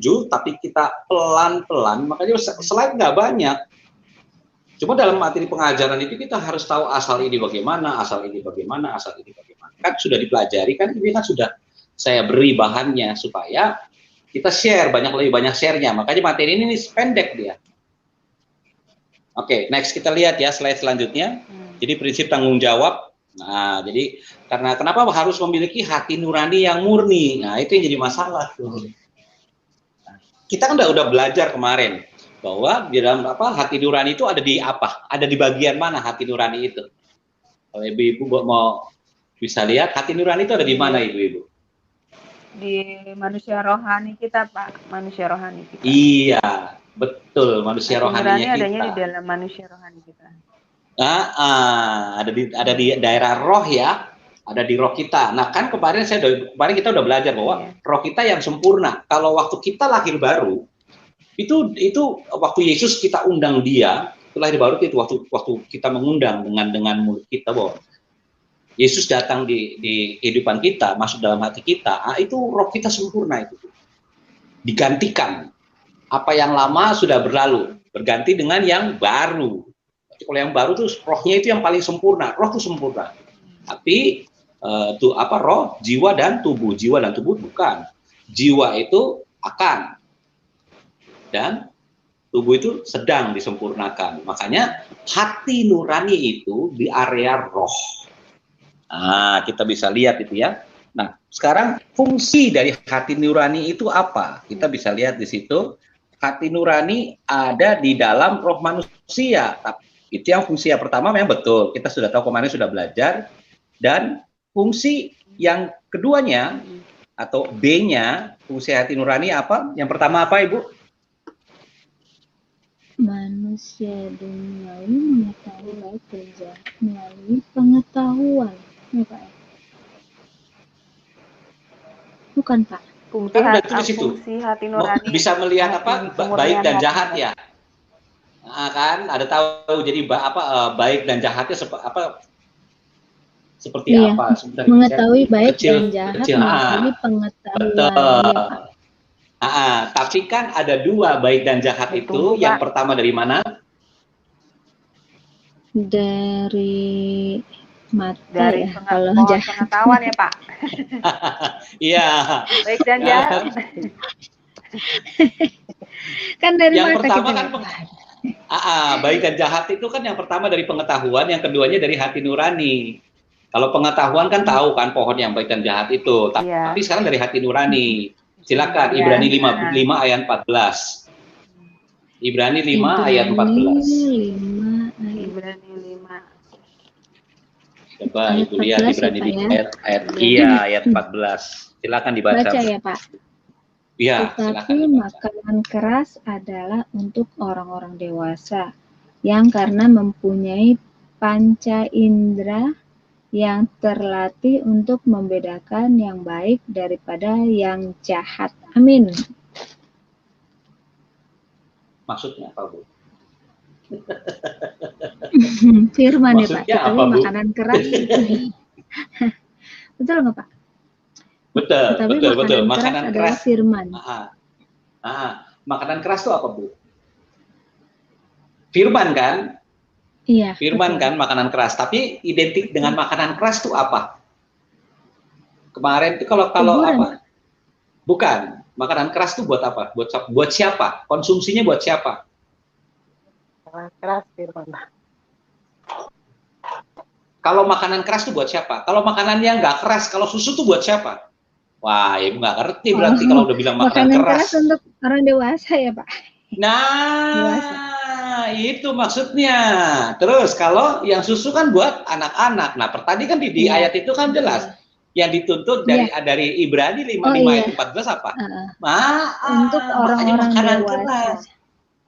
7, tapi kita pelan-pelan, makanya slide nggak banyak. Cuma dalam materi pengajaran itu kita harus tahu asal ini bagaimana, asal ini bagaimana, asal ini bagaimana. Kan sudah dipelajari, kan ini kan sudah saya beri bahannya supaya kita share, lebih banyak share-nya. Makanya materi ini pendek dia. Oke, next kita lihat ya slide selanjutnya. Jadi prinsip tanggung jawab. Nah, jadi kenapa harus memiliki hati nurani yang murni? Nah, itu yang jadi masalah tuh. Kita kan udah belajar kemarin bahwa di dalam hati nurani itu ada di apa? Ada di bagian mana hati nurani itu? Kalau ibu-ibu mau bisa lihat hati nurani itu ada di mana, ibu-ibu? Di manusia rohani kita, Pak. Manusia rohani kita. Iya, betul, manusia hati rohaninya nurani kita. Adanya di dalam manusia rohani kita. Ada di daerah roh ya. Ada di roh kita. Nah, kan kemarin kita udah belajar bahwa roh kita yang sempurna. Kalau waktu kita lahir baru, itu waktu Yesus kita undang dia, itu lahir baru itu waktu kita mengundang dengan mulut kita bahwa Yesus datang di kehidupan kita, masuk dalam hati kita, itu roh kita sempurna itu. Digantikan. Apa yang lama sudah berlalu, berganti dengan yang baru. Kalau yang baru tuh rohnya itu yang paling sempurna, roh itu sempurna. Tapi roh, jiwa dan tubuh. Jiwa dan tubuh bukan. Jiwa itu akan dan tubuh itu sedang disempurnakan. Makanya hati nurani itu di area roh. Nah, kita bisa lihat itu ya. Nah, sekarang fungsi dari hati nurani itu apa? Kita bisa lihat di situ. Hati nurani ada di dalam roh manusia. Itu yang fungsi yang pertama memang betul. Kita sudah tahu kemarin sudah belajar. Dan fungsi yang keduanya atau B-nya, fungsi hati nurani apa? Yang pertama apa, Ibu? Manusia duniawi mengetahui baik dan jahat melalui pengetahuan. Ya, Pak? Bukan, Pak. Fungsi hati nurani bisa melihat baik dan jahat ya. Nah, kan ada tahu jadi baik dan jahatnya seperti iya, apa? Mengetahui baik dan jahat melalui pengetahuan. Tapi kan ada dua baik dan jahat itu. Yang pertama dari mana? Dari mata. Dari pengetahuan ya, Pak. Iya. Baik dan jahat. Kan dari yang mata pertama kita. Kan baik dan jahat itu kan yang pertama dari pengetahuan, yang keduanya dari hati nurani. Kalau pengetahuan kan tahu kan pohon yang baik dan jahat itu, tapi sekarang dari hati nurani. Silakan Ibrani 5 ayat 14. Ibrani 5 ayat 14. Ibrani 5. Coba Ibu lihat Ibrani 5 ayat 14. Silakan dibaca. Baca ya, Pak. Iya, tetapi makanan keras adalah untuk orang-orang dewasa yang karena mempunyai panca indera yang terlatih untuk membedakan yang baik daripada yang jahat. Amin. Maksudnya apa, Bu? Firman ya, Pak. Maksudnya Tetapi apa, Bu? makanan keras itu. Betul nggak, Pak? Betul, tetapi betul. Makanan keras firman. Makanan keras itu apa, Bu? Firman kan? Iya. Firman kan makanan keras, tapi identik dengan makanan keras itu apa? Kemarin itu kalau apa? Bukan. Makanan keras itu buat apa? Buat siapa? Konsumsinya buat siapa? Makanan keras firman. Kalau makanan keras itu buat siapa? Kalau makanan yang nggak keras, kalau susu itu buat siapa? Wah, Ibu nggak ngerti berarti kalau udah bilang makanan keras. Untuk orang dewasa ya, Pak. Nah, itu maksudnya. Terus kalau yang susu kan buat anak-anak. Nah, tadi kan di ayat itu kan jelas. Yang dituntut dari Ibrani 5 ayat 14 apa? Untuk orang-orang dewasa. Keras.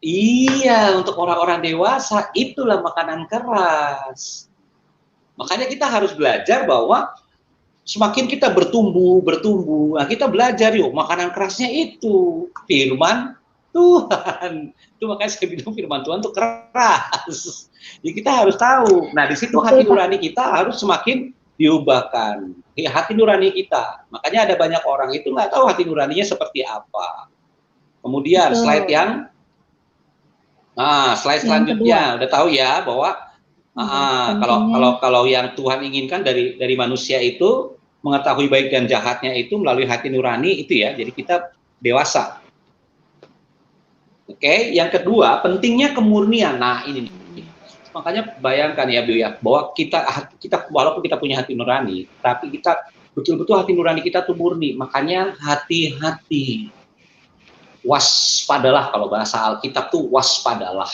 Iya, untuk orang-orang dewasa itulah makanan keras. Makanya kita harus belajar bahwa semakin kita bertumbuh, nah kita belajar yuk makanan kerasnya itu firman Tuhan. Itu makanya saya bilang firman Tuhan itu keras. Jadi kita harus tahu. Nah, di situ hati nurani kita harus semakin diubahkan. Hati nurani kita. Makanya ada banyak orang itu nggak tahu hati nuraninya seperti apa. Kemudian Betul. slide slide Yang selanjutnya udah tahu ya bahwa pentingnya. kalau yang Tuhan inginkan dari manusia itu mengetahui baik dan jahatnya itu melalui hati nurani itu ya. Jadi kita dewasa. Oke, yang kedua pentingnya kemurnian. Nah ini nih. Makanya bayangkan ya Bu ya, bahwa kita walaupun kita punya hati nurani, tapi kita betul-betul hati nurani kita tuh murni. Makanya hati-hati, waspadalah, kalau bahasa Alkitab tuh waspadalah.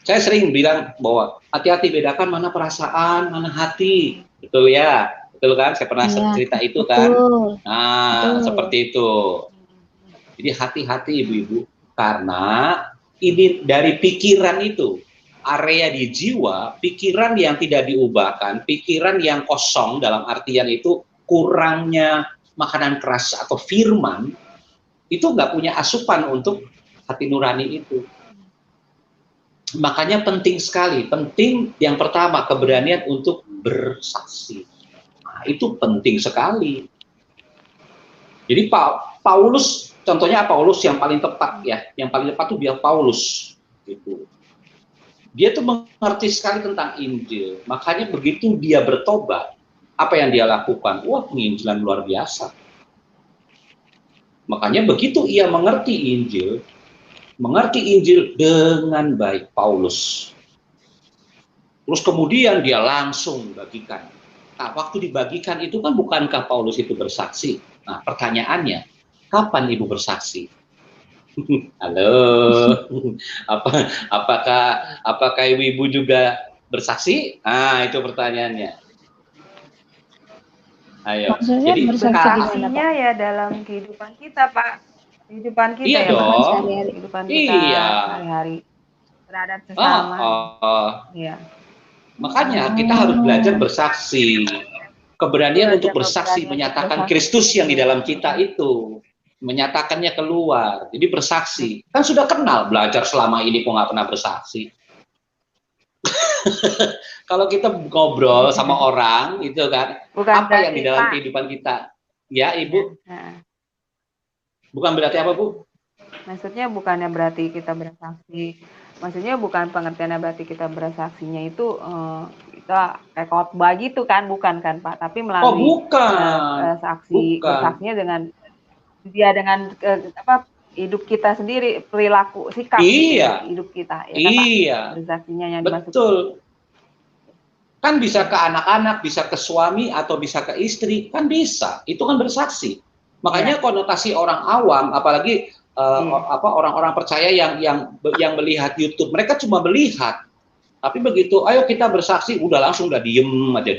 Saya sering bilang bahwa hati-hati, bedakan mana perasaan, mana hati. Betul ya? Betul kan? Saya pernah Iya, cerita itu kan? betul. Nah, Betul. seperti itu. Jadi hati-hati ibu-ibu, karena ini dari pikiran itu, area di jiwa, pikiran yang tidak diubahkan, pikiran yang kosong dalam artian itu kurangnya makanan keras atau firman, itu nggak punya asupan untuk hati nurani itu. Makanya penting sekali, penting yang pertama keberanian untuk bersaksi. Nah, itu penting sekali. Jadi Paulus, contohnya Paulus yang paling tepat ya, yang paling tepat itu dia Paulus. Gitu. Dia tuh mengerti sekali tentang Injil, makanya begitu dia bertobat, apa yang dia lakukan? Wah, penginjilan luar biasa. Makanya begitu ia mengerti Injil dengan baik, Paulus. Terus kemudian dia langsung bagikan. Nah, waktu dibagikan itu kan bukankah Paulus itu bersaksi? Nah, pertanyaannya, kapan ibu bersaksi? Halo, apakah ibu juga bersaksi? Nah, itu pertanyaannya. Ayo. Maksudnya Jadi bersaksi gimana, Saksinya Pak? ya dalam kehidupan kita, Pak. Kehidupan kita iya ya, Pak. dong. Sehari-hari. Kehidupan kita Iya. sehari-hari terhadap sesama. Iya. Makanya kita harus belajar bersaksi. Keberanian untuk bersaksi, Keberanian menyatakan bersaksi. Kristus yang di dalam kita itu. Menyatakannya keluar. Jadi bersaksi. Kan sudah kenal, belajar selama ini kok nggak pernah bersaksi. Kalau kita ngobrol sama orang, itu kan, Bukan apa yang berarti, di dalam Pak. kehidupan kita? Ya, Ibu. Nah, Bukan berarti apa, Bu? maksudnya bukannya berarti kita bersaksi. Maksudnya bukan pengertiannya berarti kita bersaksinya itu kita kayak khotbah gitu kan, bukan kan, Pak? Tapi Oh, melalui bukan. saksi, bersaksinya dengan hidup kita sendiri, perilaku, sikap gitu ya, hidup kita, ya kan, Pak? Iya. Bersaksinya yang dimaksud. Betul. Kan bisa ke anak-anak, bisa ke suami, atau bisa ke istri, kan bisa. Itu kan bersaksi. Makanya konotasi orang awam, apalagi orang-orang percaya yang melihat YouTube, mereka cuma melihat. Tapi begitu, ayo kita bersaksi, udah langsung diem aja.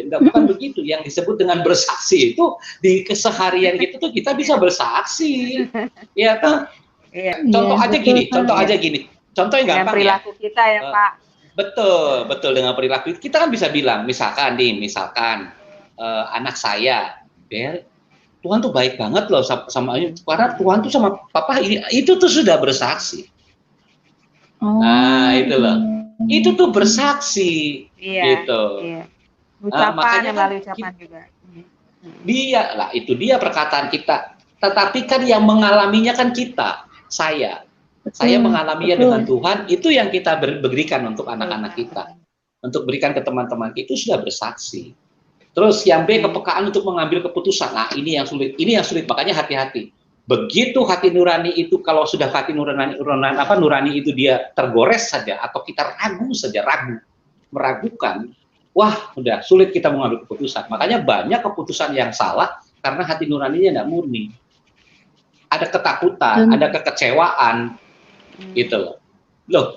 Enggak, bukan begitu. Yang disebut dengan bersaksi itu di keseharian kita tuh kita bisa bersaksi, ya kan? Iya. Contoh aja gini. Contoh yang Dengan gampang perilaku ya. kita ya, Pak. Betul dengan perilaku. Kita kan bisa bilang, misalkan anak saya, Bel, Tuhan tuh baik banget loh sama karena Tuhan tuh sama papa ini, itu tuh sudah bersaksi. Nah, itu loh. Itu tuh bersaksi. Iya. Gitu. Iya. Ucapan yang melalui ucapan juga. Itu dia perkataan kita. Tetapi kan yang mengalaminya kan kita, saya. Saya mengalaminya dengan Tuhan, itu yang kita berikan untuk anak-anak kita. Untuk berikan ke teman-teman kita, itu sudah bersaksi. Terus yang B, kepekaan untuk mengambil keputusan. Nah, ini yang sulit, makanya hati-hati. Begitu hati nurani itu, kalau sudah hati nurani itu dia tergores saja, atau kita meragukan, wah, udah sulit kita mengambil keputusan. Makanya banyak keputusan yang salah, karena hati nuraninya tidak murni. Ada ketakutan, ada kekecewaan, gitu loh.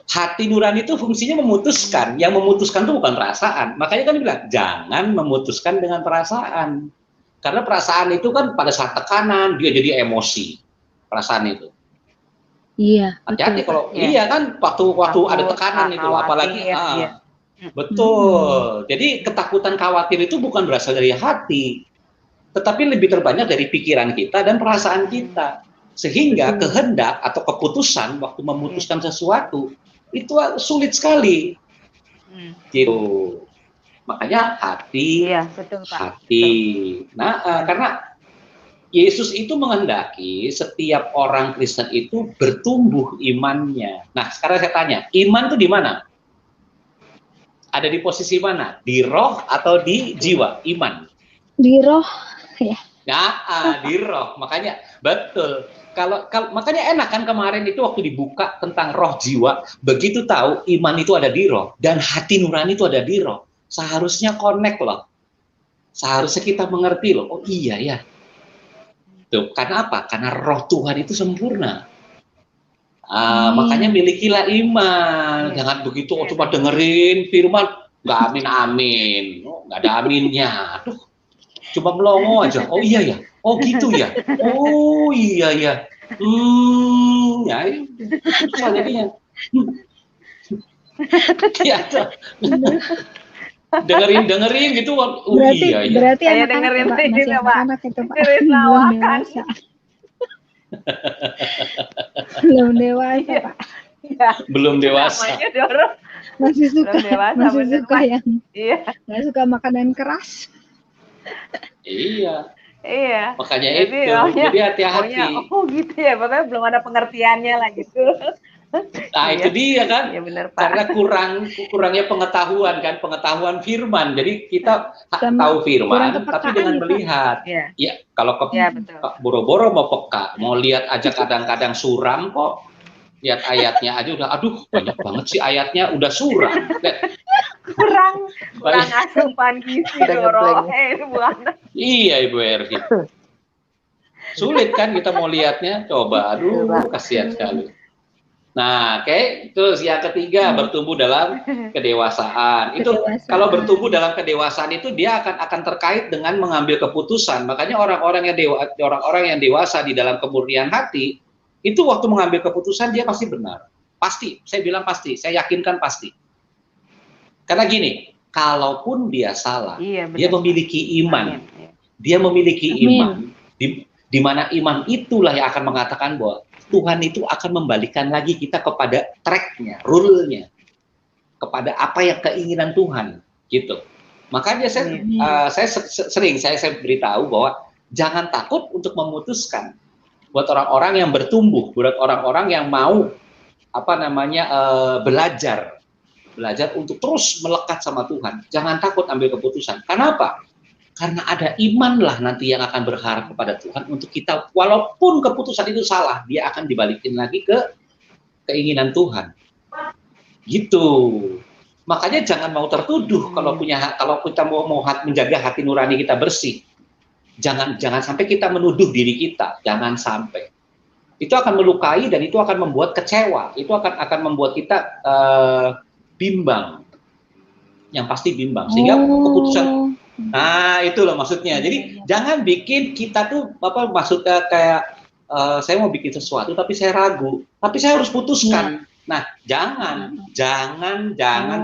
Hati nurani itu fungsinya memutuskan. Yang memutuskan itu bukan perasaan. Makanya kan bilang jangan memutuskan dengan perasaan, karena perasaan itu kan pada saat tekanan dia jadi emosi. Perasaan itu. Iya. Hati-hati kalau iya kan waktu ada tekanan itu, apalagi betul. Jadi ketakutan, khawatir itu bukan berasal dari hati, tetapi lebih terbanyak dari pikiran kita dan perasaan kita. Sehingga kehendak atau keputusan waktu memutuskan sesuatu itu sulit sekali. Gitu. Makanya hati. Iya, betul, Pak. Hati. Nah, karena Yesus itu menghendaki setiap orang Kristen itu bertumbuh imannya. Nah, sekarang saya tanya, iman itu di mana? Ada di posisi mana? Di roh atau di jiwa? Iman. Di roh ya. Nah, di roh. Makanya betul. Makanya enak kan kemarin itu waktu dibuka tentang roh jiwa, begitu tahu iman itu ada di roh dan hati nurani itu ada di roh. Seharusnya connect loh. Seharusnya kita mengerti loh. Oh iya ya. Tuh, karena apa? Karena roh Tuhan itu sempurna. Makanya milikilah iman. Jangan begitu cuma dengerin firman, nggak amin-amin. Nggak ada aminnya. Aduh, cuma melongo aja. Oh iya ya. Oh gitu ya. Oh iya ya. Ya susah jadinya. Ya, dengerin gitu. Iya ya. Berarti Kayak anak-anak dengerin Pak, ini, masih Pak. anak-anak itu Pak. Dengerin Belum lawakan. dewasa. Belum dewasa Iya. Pak. Iya. Belum dewasa. Namanya dorong. Masih suka, Belum dewasa, masih bener, suka Pak. yang Iya. nggak suka makanan keras. Iya. Iya. Makanya Jadi, itu. maunya- Jadi hati-hati. maunya, oh gitu ya, pokoknya belum ada pengertiannya lah gitu. Nah, Iya. itu dia kan. Iya benar Pak. Karena kurangnya pengetahuan kan, pengetahuan firman. Jadi kita Sama tahu firman kurang tapi kepekaan dengan nih, Pak. melihat. Iya. Ya, kalau Iya betul. boro-boro mau peka, mau lihat aja kadang-kadang suram kok. Lihat ayatnya aja udah, aduh banyak banget sih ayatnya udah suram. kurang asupan gizi Udah dorong. ngebleng. Itu bukan. Iya Ibu Erdi. Sulit kan kita mau lihatnya, coba, aduh kasihan sekali. Nah, oke, terus yang ketiga bertumbuh dalam kedewasaan. Itu Kedewasaan. kalau bertumbuh dalam kedewasaan itu dia akan terkait dengan mengambil keputusan. Makanya orang-orang yang dewasa di dalam kemurnian hati itu waktu mengambil keputusan dia pasti benar. Pasti, saya bilang pasti, saya yakinkan pasti. Karena gini, kalaupun dia salah, Iya, benar. dia memiliki iman. Amin. Iya. Dia memiliki Amin. iman. Di mana iman itulah yang akan mengatakan bahwa Tuhan itu akan membalikan lagi kita kepada track-nya, rule-nya, kepada apa yang keinginan Tuhan, gitu. Makanya saya beritahu bahwa jangan takut untuk memutuskan. Buat orang-orang yang bertumbuh, buat orang-orang yang mau belajar untuk terus melekat sama Tuhan. Jangan takut ambil keputusan. Kenapa? Karena ada iman lah nanti yang akan berharap kepada Tuhan untuk kita, walaupun keputusan itu salah, dia akan dibalikin lagi ke keinginan Tuhan. Gitu. Makanya jangan mau tertuduh kalau kita mau menjaga hati nurani kita bersih. Jangan sampai kita menuduh diri kita, jangan sampai. Itu akan melukai dan itu akan membuat kecewa. Itu akan membuat kita bimbang. Yang pasti bimbang. Sehingga keputusan. Nah, itu loh maksudnya. Jadi jangan bikin kita tuh maksudnya kayak saya mau bikin sesuatu tapi saya ragu, tapi saya harus putuskan. Nah, jangan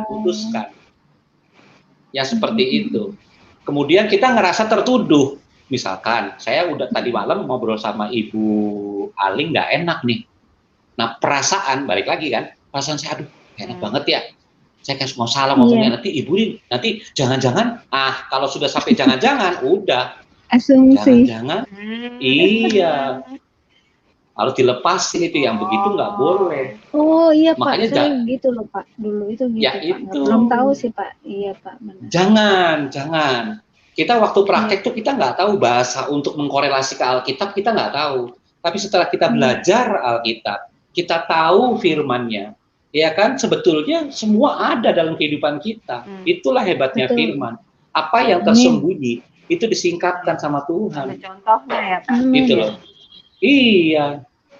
putuskan. Ya seperti itu. Kemudian kita ngerasa tertuduh. Misalkan saya udah tadi malam ngobrol sama Ibu Aling nggak enak nih. Nah, perasaan balik lagi kan, perasaan saya aduh enak banget ya. Saya kayak mau salah ngomongnya, nanti ibu ini nanti jangan-jangan, kalau sudah sampai jangan-jangan udah Asumsi. jangan-jangan iya harus dilepasin itu yang begitu nggak boleh. Oh iya Pak, Makanya saya gitu loh Pak, dulu itu gitu Ya, Pak. itu. Belum tahu sih Pak, iya Pak. Benar. Jangan. Kita waktu praktek tuh kita nggak tahu bahasa untuk mengkorelasi ke Alkitab, kita nggak tahu. Tapi setelah kita belajar Alkitab, kita tahu firman-Nya, ya kan? Sebetulnya semua ada dalam kehidupan kita. Itulah hebatnya Betul. firman. Apa yang tersembunyi itu disingkapkan sama Ada Tuhan. contohnya ya Pak. Gitu loh. Iya.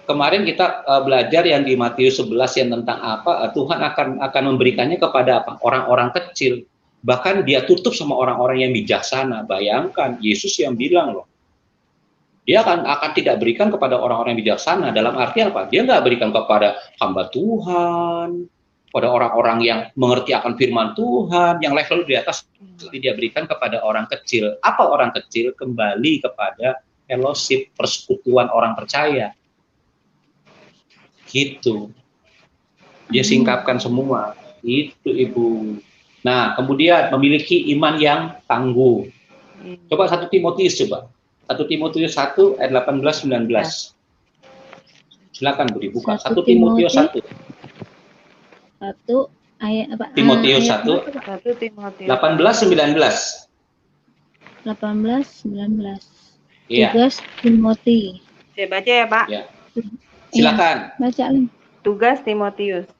Kemarin kita belajar yang di Matius 11 yang tentang apa? Tuhan akan memberikannya kepada apa? Orang-orang kecil. Bahkan dia tutup sama orang-orang yang bijaksana. Bayangkan, Yesus yang bilang loh. Dia akan tidak berikan kepada orang-orang yang bijaksana. Dalam arti apa? Dia nggak berikan kepada hamba Tuhan, pada orang-orang yang mengerti akan firman Tuhan, yang level di atas. Jadi dia berikan kepada orang kecil. Apa orang kecil? Kembali kepada fellowship, persekutuan orang percaya. Gitu. Dia singkapkan semua. Itu Ibu. Nah, kemudian memiliki iman yang tangguh. Coba 1 Timotius coba. 1 Timotius 1 ayat 18-19. Silakan Bu dibuka. 1 1 Timotius 1. 1 ayat apa? Timotius Ayat 1 berapa, Pak? 1 Timotius 18-19. 18-19. Iya. Tugas Timoti. Saya baca ya, Pak. Ya. Silakan. Baca, Lin. Tugas Timotius.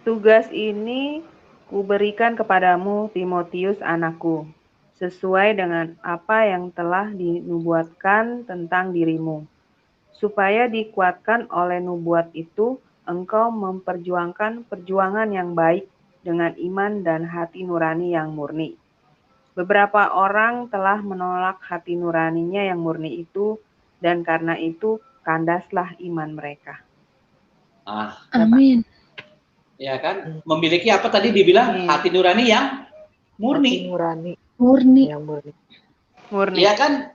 Tugas ini kuberikan kepadamu, Timotius anakku, sesuai dengan apa yang telah dinubuatkan tentang dirimu, supaya dikuatkan oleh nubuat itu, engkau memperjuangkan perjuangan yang baik dengan iman dan hati nurani yang murni. Beberapa orang telah menolak hati nuraninya yang murni itu, dan karena itu kandaslah iman mereka. Amin. Ya kan? Memiliki apa tadi dibilang? Hati nurani yang murni. Murni. Yang murni. Murni. Iya kan?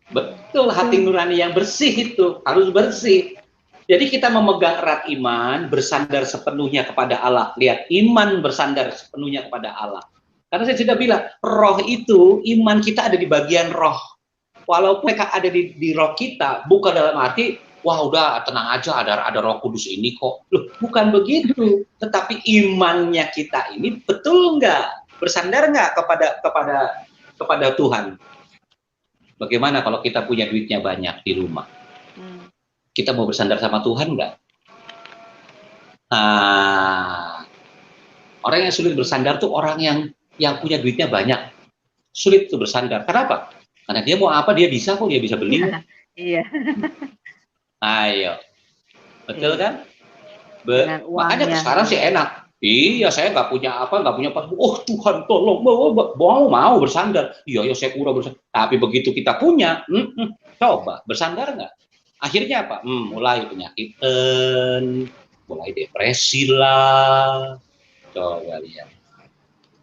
Betul, hati nurani yang bersih itu harus bersih. Jadi kita memegang erat iman, bersandar sepenuhnya kepada Allah. Lihat, iman bersandar sepenuhnya kepada Allah. Karena saya sudah bilang, roh itu, iman kita ada di bagian roh. Walaupun mereka ada di roh kita, bukan dalam arti, wah udah tenang aja, ada roh kudus ini kok. Loh, bukan begitu. Tetapi imannya kita ini betul nggak? Bersandar nggak kepada Tuhan? Bagaimana kalau kita punya duitnya banyak di rumah? Kita mau bersandar sama Tuhan nggak? Nah, orang yang sulit bersandar tuh orang yang punya duitnya banyak. Sulit tuh bersandar. Kenapa? Karena dia mau apa, dia bisa kok, dia bisa beli. Iya. Ayo. Betul kan? Makanya Makanya sekarang sih enak. Iya, saya nggak punya apa, nggak punya pas. Oh Tuhan, tolong, mau bersandar. Iya, saya kurang bersandar. Tapi begitu kita punya, coba bersandar nggak? Akhirnya apa? Mulai penyakitan, mulai depresi lah. Coba lihat.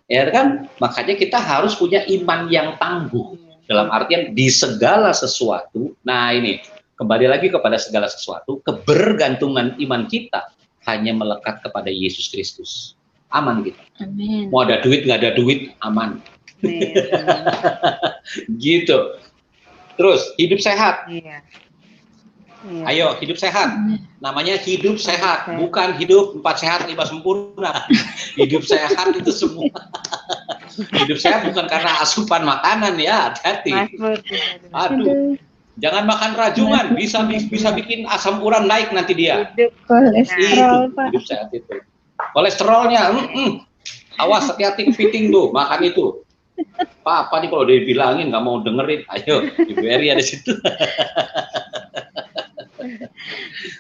Ya kan? Makanya kita harus punya iman yang tangguh. Dalam artian di segala sesuatu. Nah ini, kembali lagi kepada segala sesuatu, kebergantungan iman kita hanya melekat kepada Yesus Kristus. Aman kita. Amin. Mau ada duit, nggak ada duit, aman. Gitu. Terus, hidup sehat. Iya. Ayo, hidup sehat. Namanya hidup sehat, bukan hidup 4 sehat 5 sempurna. Hidup sehat itu semua. Hidup sehat bukan karena asupan makanan ya, hati-hati. Aduh, jangan makan rajungan, bisa bikin asam urat naik nanti dia. Kolesterol, Pak. Hidup sehat itu. Kolesterolnya, awas hati-hati kepiting tuh, makan itu. Apa nih kalau dibilangin nggak mau dengerin, ayo Ibu Eri ada situ.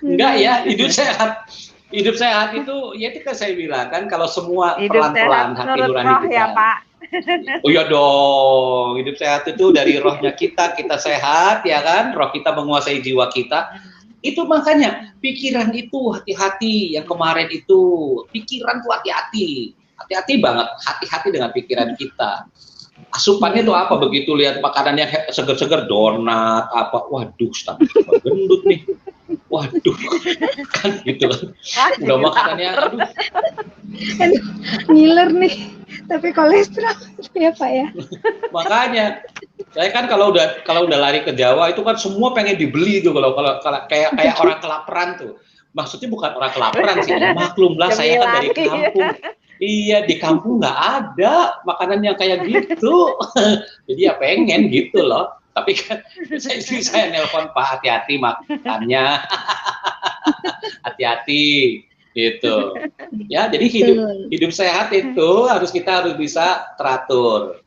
Enggak ya, hidup sehat. Hidup sehat itu, ya itu kan saya bilang kan, kalau semua pelan-pelan hati nurani kita. Ya, Pak. Oh iya dong, hidup sehat itu dari rohnya kita sehat ya kan, roh kita menguasai jiwa kita. Itu makanya pikiran itu hati-hati, yang kemarin itu pikiran tuh hati-hati banget, hati-hati dengan pikiran kita. Asupannya itu apa, begitu lihat makanannya seger-seger, donat apa, waduh tambah gendut nih, waduh kan gitu kan, udah makanannya aduh ngiler nih, tapi kolesterol ya Pak ya. Makanya saya kan kalau udah lari ke Jawa itu kan semua pengen dibeli tuh, kalau kayak orang kelaparan tuh. Maksudnya bukan orang kelaparan sih, maklum lah saya kan dari kampung. Iya, di kampung nggak ada makanan yang kayak gitu. Jadi ya pengen gitu loh. Tapi kan saya nelpon, Pak, hati-hati makannya. Hati-hati gitu. Ya, jadi hidup sehat itu kita harus bisa teratur.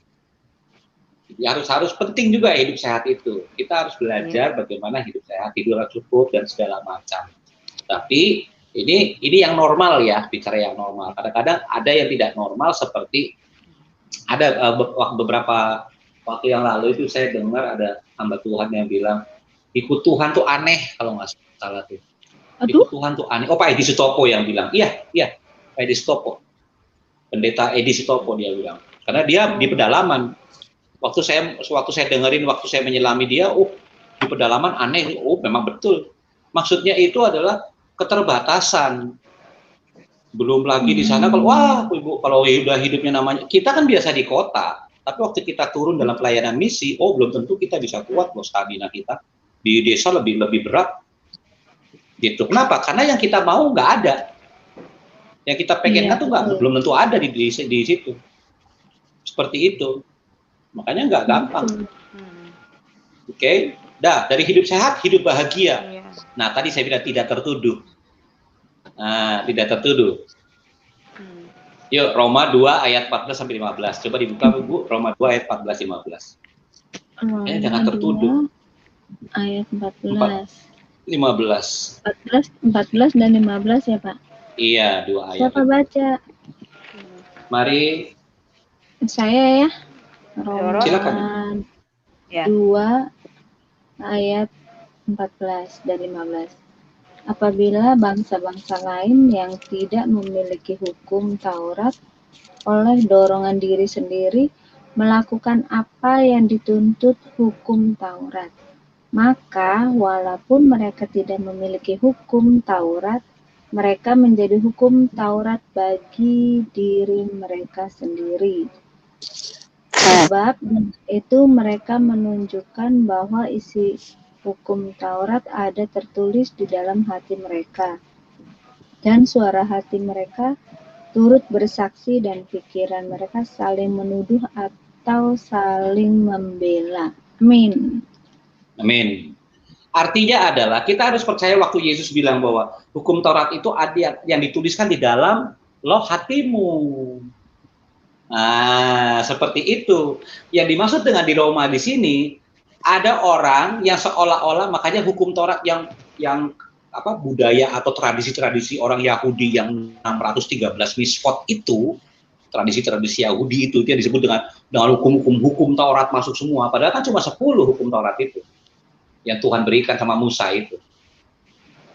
Ya, harus penting juga hidup sehat itu. Kita harus belajar bagaimana hidup sehat, tidur cukup dan segala macam. Tapi ini yang normal ya, bicara yang normal. Kadang-kadang ada yang tidak normal, seperti ada beberapa waktu yang lalu itu saya dengar ada hamba Tuhan yang bilang ikut Tuhan tuh aneh, kalau nggak salah tuh. Ikut Tuhan tuh aneh. Oh, Pak Edi Sutopo yang bilang. Iya, Pak Edi Sutopo. Pendeta Edi Sutopo dia bilang. Karena dia di pedalaman. Waktu saya dengerin, waktu saya menyelami dia, di pedalaman aneh. Memang betul. Maksudnya itu adalah keterbatasan. Belum lagi di sana kalau Ibu, kalau udah hidupnya namanya, kita kan biasa di kota, Tapi waktu kita turun dalam pelayanan misi, oh belum tentu kita bisa kuat loh stamina kita. Di desa lebih berat. Gitu. Kenapa? Karena yang kita mau nggak ada. Yang kita pengenkan tuh belum tentu ada di situ. Seperti itu. Makanya nggak gampang. Oke. Dah, dari hidup sehat, hidup bahagia. Nah, tadi saya bilang tidak tertuduh. Nah, tidak tertuduh. Yuk, Roma 2 ayat 14 sampai 15. Coba dibuka Bu, Roma 2 ayat 14 15. Jangan tertuduh. Ayat 14. 15. 14 dan 15 ya, Pak? Iya, 2 ayat. Siapa baca? Mari. Saya ya. Roma silakan. 2 ayat 14 dan 15. Apabila bangsa-bangsa lain yang tidak memiliki hukum Taurat oleh dorongan diri sendiri melakukan apa yang dituntut hukum Taurat, maka walaupun mereka tidak memiliki hukum Taurat, mereka menjadi hukum Taurat bagi diri mereka sendiri. Sebab itu mereka menunjukkan bahwa isi hukum Taurat ada tertulis di dalam hati mereka, dan suara hati mereka turut bersaksi dan pikiran mereka saling menuduh atau saling membela. Amin. Amin. Artinya adalah kita harus percaya waktu Yesus bilang bahwa hukum Taurat itu ada yang dituliskan di dalam loh hatimu. Nah, seperti itu. Yang dimaksud dengan di Roma di sini ada orang yang seolah-olah, makanya hukum Taurat yang budaya atau tradisi-tradisi orang Yahudi yang 613 mispot itu, tradisi-tradisi Yahudi itu yang disebut dengan hukum Taurat masuk semua, padahal kan cuma 10 hukum Taurat itu yang Tuhan berikan sama Musa itu.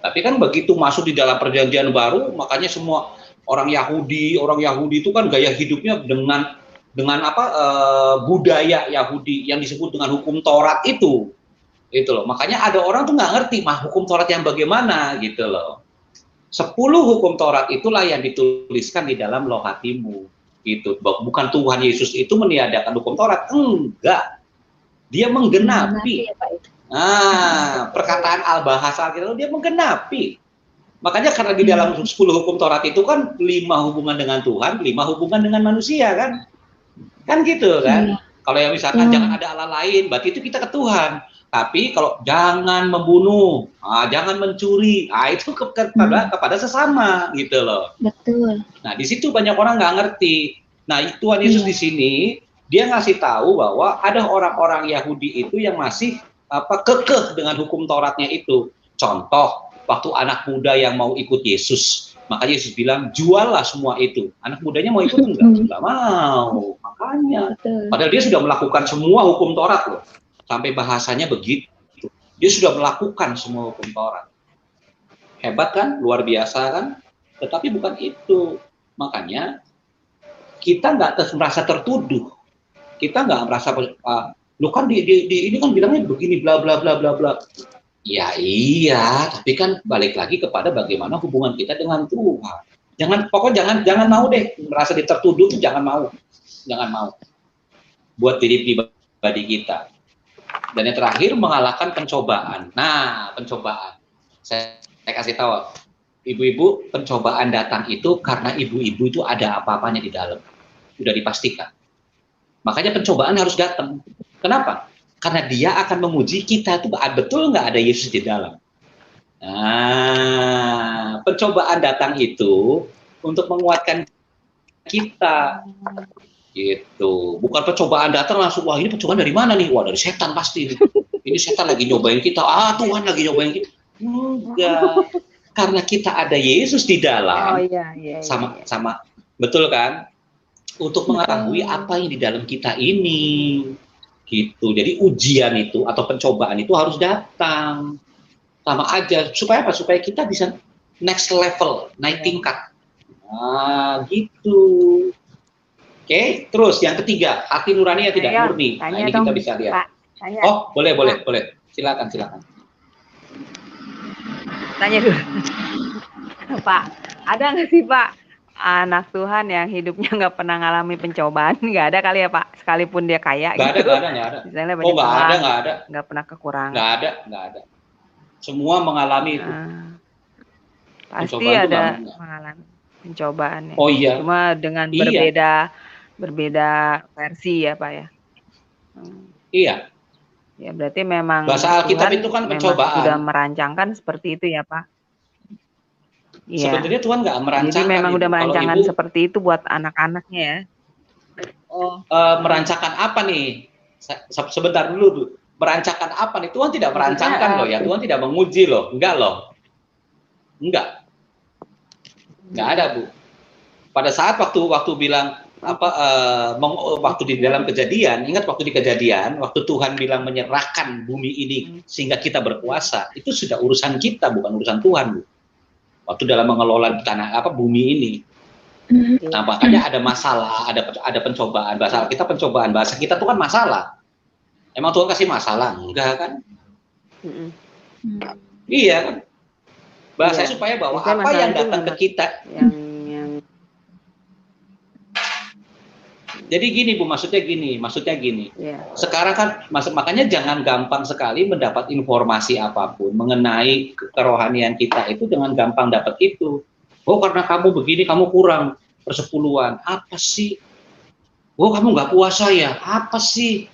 Tapi kan begitu masuk di dalam perjanjian baru, makanya semua orang Yahudi itu kan gaya hidupnya dengan budaya Yahudi yang disebut dengan hukum Taurat itu loh. Makanya ada orang tuh nggak ngerti hukum Taurat yang bagaimana gitu loh. 10 hukum Taurat itulah yang dituliskan di dalam loh hatimu gitu. Bukan Tuhan Yesus itu meniadakan hukum Taurat, enggak, dia menggenapi. Perkataan bahasa Alkitab dia menggenapi. Makanya karena di dalam 10 hukum Taurat itu kan 5 hubungan dengan Tuhan, 5 hubungan dengan manusia kan. Kan gitu kan. Kalau yang misalkan jangan ada Allah lain, berarti itu kita ke Tuhan. Tapi kalau jangan membunuh, jangan mencuri, itu kepada sesama gitu loh. Betul. Nah, di situ banyak orang nggak ngerti. Nah, Tuhan Yesus di sini dia ngasih tahu bahwa ada orang-orang Yahudi itu yang masih kekeh dengan hukum Tauratnya itu. Contoh, waktu anak muda yang mau ikut Yesus, makanya Yesus bilang, juallah semua itu. Anak mudanya mau ikut enggak mau. Makanya, padahal dia sudah melakukan semua hukum Taurat loh. Sampai bahasanya begitu. Dia sudah melakukan semua hukum Taurat. Hebat kan? Luar biasa kan? Tetapi bukan itu. Makanya, kita nggak merasa tertuduh. Kita nggak merasa, lu kan ini kan bilangnya begini, bla bla bla bla bla. Ya iya, tapi kan balik lagi kepada bagaimana hubungan kita dengan Tuhan. Jangan mau deh merasa ditertuduh, jangan mau. Buat diri pribadi kita. Dan yang terakhir mengalahkan pencobaan. Nah, pencobaan. Saya kasih tahu, ibu-ibu, pencobaan datang itu karena ibu-ibu itu ada apa-apanya di dalam. Sudah dipastikan. Makanya pencobaan harus datang. Kenapa? Karena dia akan menguji kita itu betul nggak ada Yesus di dalam. Nah, pencobaan datang itu untuk menguatkan kita. Gitu. Bukan pencobaan datang langsung, wah ini pencobaan dari mana nih? Wah dari setan pasti. Ini setan lagi nyobain kita. Tuhan lagi nyobain kita. Enggak. Karena kita ada Yesus di dalam. Sama betul kan? Untuk mengetahui apa yang di dalam kita ini. Gitu. Jadi ujian itu atau pencobaan itu harus datang. Sama aja. Supaya apa? Supaya kita bisa next level, naik tingkat. Nah, gitu. Oke, terus yang ketiga, hati nurani yang tidak murni. Nah, ini kita bisa lihat. Pak, oh, boleh. Silakan. Tanya dulu. Pak, ada nggak sih Pak anak Tuhan yang hidupnya nggak pernah ngalami pencobaan, nggak ada kali ya Pak, sekalipun dia kaya Nggak ada, gitu, nggak ada, nggak ada. misalnya Oh, banyak nggak ada, uang, nggak ada, nggak pernah kekurangan. nggak ada. Semua mengalami itu. Pasti Pencobaan itu ada nggak. mengalami pencobaan ya. Oh iya, Cuma dengan iya, berbeda versi ya Pak ya. iya. Ya berarti memang Bahasa Alkitab Tuhan itu kan memang sudah pencobaan. merancangkan seperti itu ya Pak. Iya. Sebenarnya Tuhan nggak Jadi merancangkan memang udah Ibu. Kalau merancangkan Ibu seperti itu buat anak-anaknya ya. merancangkan apa nih? Sebentar dulu, Bu. Merancangkan apa nih? Tuhan tidak merancangkan loh ya. Tuhan tidak menguji loh. Enggak loh. Enggak ada, Bu. Pada saat waktu bilang waktu di dalam kejadian, ingat waktu di kejadian, waktu Tuhan bilang menyerahkan bumi ini sehingga kita berkuasa, itu sudah urusan kita, bukan urusan Tuhan, Bu. Waktu dalam mengelola bumi ini. Nah, makanya ada masalah, ada pencobaan. Bahasa kita pencobaan, bahasa kita tuh kan masalah. Emang Tuhan kasih masalah? Enggak kan? Iya kan? Bahasa supaya bahwa apa yang datang ke kita. Jadi gini Bu, maksudnya gini. Sekarang kan makanya jangan gampang sekali mendapat informasi apapun mengenai kerohanian kita itu dengan gampang dapat itu. Oh, karena kamu begini kamu kurang persepuluhan. Apa sih? Oh, kamu nggak puasa ya? Apa sih?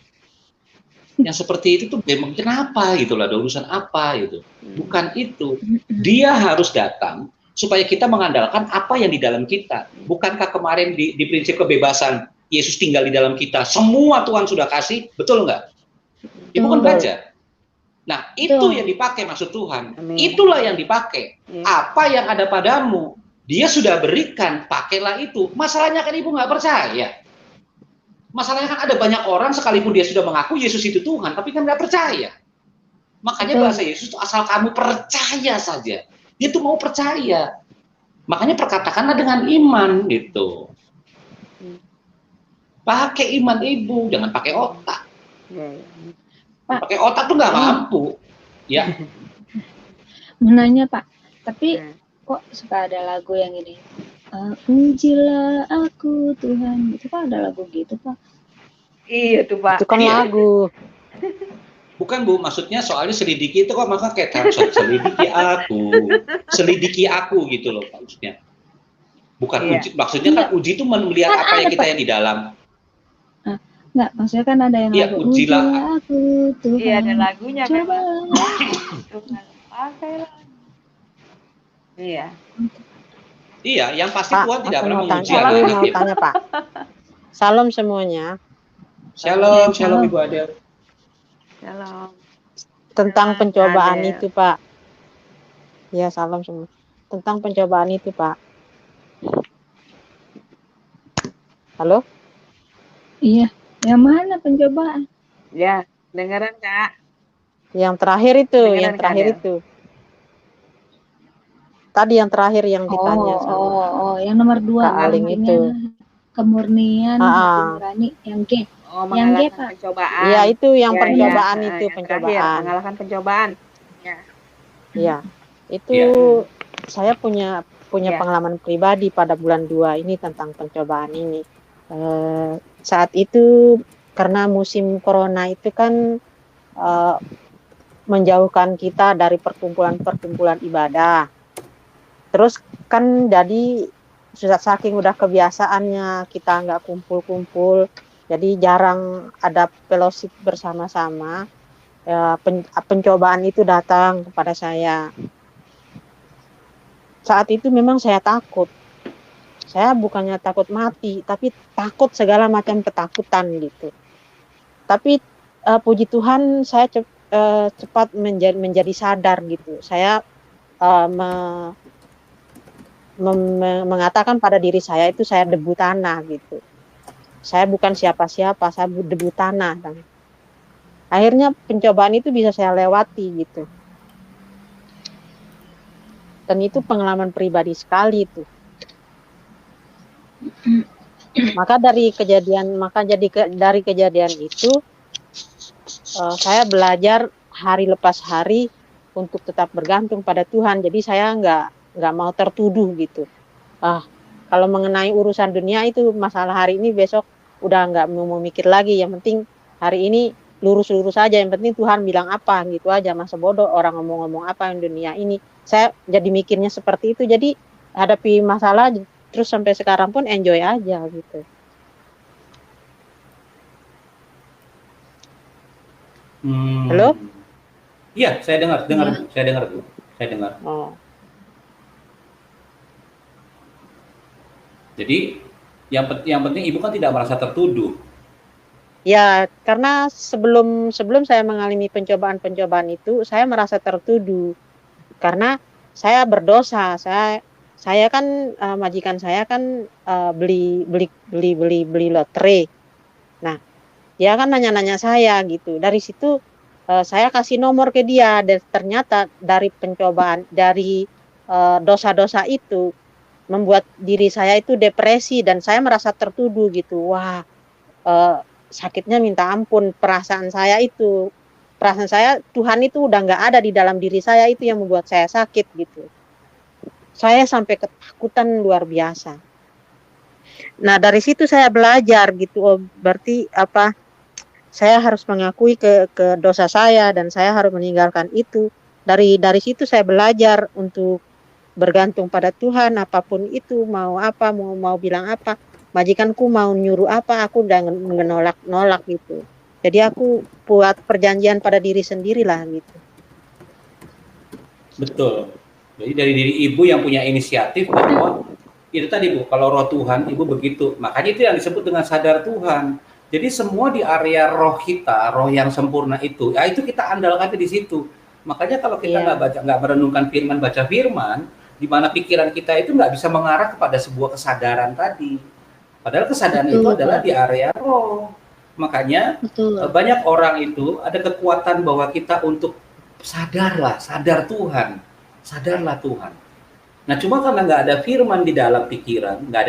Yang seperti itu tuh memang kenapa gitu lah, ada urusan apa gitu. Bukan itu. Dia harus datang supaya kita mengandalkan apa yang di dalam kita. Bukankah kemarin di prinsip kebebasan Yesus tinggal di dalam kita, semua Tuhan sudah kasih, betul nggak? Ibu kan baca. Nah, itu yang dipakai maksud Tuhan. Itulah yang dipakai. Apa yang ada padamu, Dia sudah berikan, pakailah itu. Masalahnya kan Ibu nggak percaya. Masalahnya kan ada banyak orang sekalipun dia sudah mengaku Yesus itu Tuhan, tapi kan nggak percaya. Makanya bahasa Yesus itu asal kamu percaya saja. Dia tuh mau percaya. Makanya perkatakanlah dengan iman gitu. Pakai iman Ibu, jangan pakai otak. Pakai otak tuh nggak mampu. Ya. Menanya Pak, tapi kok suka ada lagu yang ini? Pujilah aku Tuhan, itu kan ada lagu gitu Pak. Iya tuh Pak. Itu kan lagu. Bukan Bu, maksudnya soalnya selidiki itu kok maka kayak selidiki aku gitu loh maksudnya. Bukan uji, maksudnya kan uji itu melihat kan apa yang kita yang di dalam. Enggak, maksudnya kan ada yang lagu ujilah aku Tuhan. Iya ada lagunya coba. Tuhan pakailah. Iya. Iya, yang pasti Pak, Tuhan tidak pernah menguji anak. anak Mau tanya Pak. Salam semuanya. Shalom Ibu Adel. Shalom. Tentang pencobaan itu Pak. Ya salam semua. Tentang pencobaan itu Pak. Halo? Iya, yang mana pencobaan? Ya, dengeran Kak. Yang terakhir itu, Dengeran, itu. Tadi yang terakhir yang ditanya sama yang nomor 2 Aling itu. Kemurnian hati nurani yang G. Yang G Pak. Pencobaan. Iya itu yang pencobaan itu pencobaan. Mengalahkan pencobaan. Ya. Iya. Itu saya punya pengalaman pribadi pada bulan 2 ini tentang pencobaan ini. Saat itu karena musim corona itu kan menjauhkan kita dari perkumpulan ibadah. Terus kan jadi sudah saking udah kebiasaannya kita nggak kumpul-kumpul, jadi jarang ada fellowship bersama-sama. Pencobaan itu datang kepada saya. Saat itu memang saya takut. Saya bukannya takut mati, tapi takut segala macam ketakutan gitu. Tapi puji Tuhan saya cepat menjadi sadar gitu. Saya mengatakan pada diri saya itu saya debu tanah gitu. Saya bukan siapa-siapa, saya debu tanah. Dan akhirnya pencobaan itu bisa saya lewati gitu. Dan itu pengalaman pribadi sekali itu. Maka dari kejadian itu saya belajar hari lepas hari untuk tetap bergantung pada Tuhan. Jadi saya nggak mau tertuduh gitu. Kalau mengenai urusan dunia itu masalah hari ini, besok udah nggak mau mikir lagi. Yang penting hari ini lurus-lurus aja. Yang penting Tuhan bilang apa, gitu aja. Masa bodoh orang ngomong-ngomong apa yang dunia ini. Saya jadi mikirnya seperti itu. Jadi hadapi masalah terus sampai sekarang pun enjoy aja gitu. Halo? Iya, saya dengar Bu. Saya dengar. Oh. Jadi yang penting Ibu kan tidak merasa tertuduh. Ya, karena sebelum saya mengalami pencobaan itu, saya merasa tertuduh. Karena saya berdosa. Saya kan majikan saya kan beli lotre. Nah, dia kan nanya-nanya saya gitu. Dari situ saya kasih nomor ke dia, dan ternyata dari pencobaan, dari dosa-dosa itu membuat diri saya itu depresi, dan saya merasa tertuduh gitu. Wah, sakitnya minta ampun. Perasaan saya Tuhan itu udah nggak ada di dalam diri saya, itu yang membuat saya sakit gitu. Saya sampai ketakutan luar biasa. Nah, dari situ saya belajar gitu. Oh, berarti apa? Saya harus mengakui ke dosa saya, dan saya harus meninggalkan itu. Dari situ saya belajar untuk bergantung pada Tuhan. Apapun itu, mau apa, mau bilang apa, majikanku mau nyuruh apa, aku udah nolak gitu. Jadi aku buat perjanjian pada diri sendiri lah gitu. Betul. Jadi dari diri Ibu yang punya inisiatif bahwa itu tadi Bu, kalau roh Tuhan Ibu begitu. Makanya itu yang disebut dengan sadar Tuhan. Jadi semua di area roh kita, roh yang sempurna itu, ya itu kita andalkan di situ. Makanya kalau kita nggak merenungkan firman, baca firman, di mana pikiran kita itu nggak bisa mengarah kepada sebuah kesadaran tadi. Padahal kesadaran itu adalah di area roh. Makanya banyak orang itu ada kekuatan bahwa kita untuk sadar Tuhan. Nah, cuma karena nggak ada firman di dalam pikiran, nggak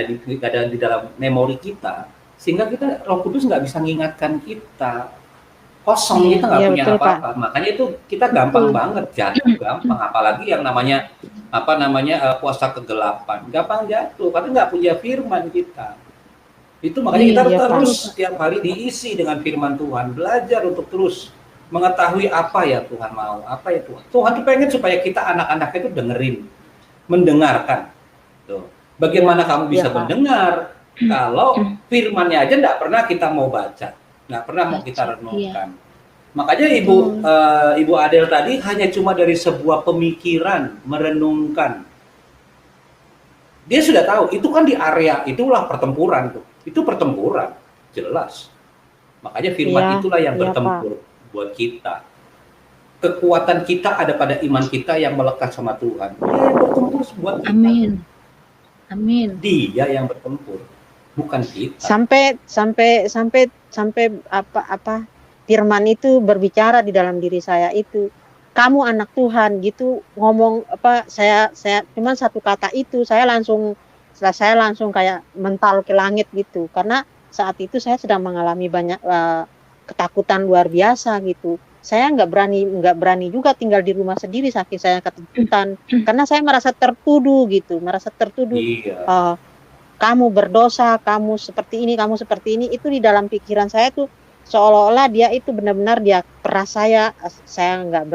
ada di dalam memori kita, sehingga kita Roh Kudus nggak bisa mengingatkan kita. Kosong, kita nggak punya apa-apa. Makanya itu kita gampang banget jatuh, gampang. Apalagi yang namanya kuasa kegelapan, gampang jatuh karena nggak punya firman kita. Itu makanya kita terus setiap hari diisi dengan firman Tuhan, belajar untuk terus mengetahui apa ya Tuhan mau, apa ya Tuhan. Tuhan tuh pengen supaya kita anak-anaknya itu mendengarkan. Tuh. Bagaimana kamu bisa mendengar kalau firmannya aja nggak pernah kita mau baca, nggak pernah mau kita renungkan. Makanya Ibu Adel tadi hanya cuma dari sebuah pemikiran, merenungkan. Dia sudah tahu, itu kan di area, itulah pertempuran tuh. Itu pertempuran, jelas. Makanya firman itulah yang bertempur buat kita. Kekuatan kita ada pada iman kita yang melekat sama Tuhan. Dia yang bertempur buat kita. Amin. Dia yang bertempur, bukan kita. Sampai apa firman itu berbicara di dalam diri saya itu. Kamu anak Tuhan gitu, ngomong apa, saya cuma satu kata itu saya langsung kayak mental ke langit gitu, karena saat itu saya sedang mengalami banyak ketakutan luar biasa gitu. Saya nggak berani juga tinggal di rumah sendiri saking saya ketakutan, karena saya merasa tertuduh. Kamu berdosa, kamu seperti ini, itu di dalam pikiran saya tuh seolah-olah dia itu benar-benar dia peras saya nggak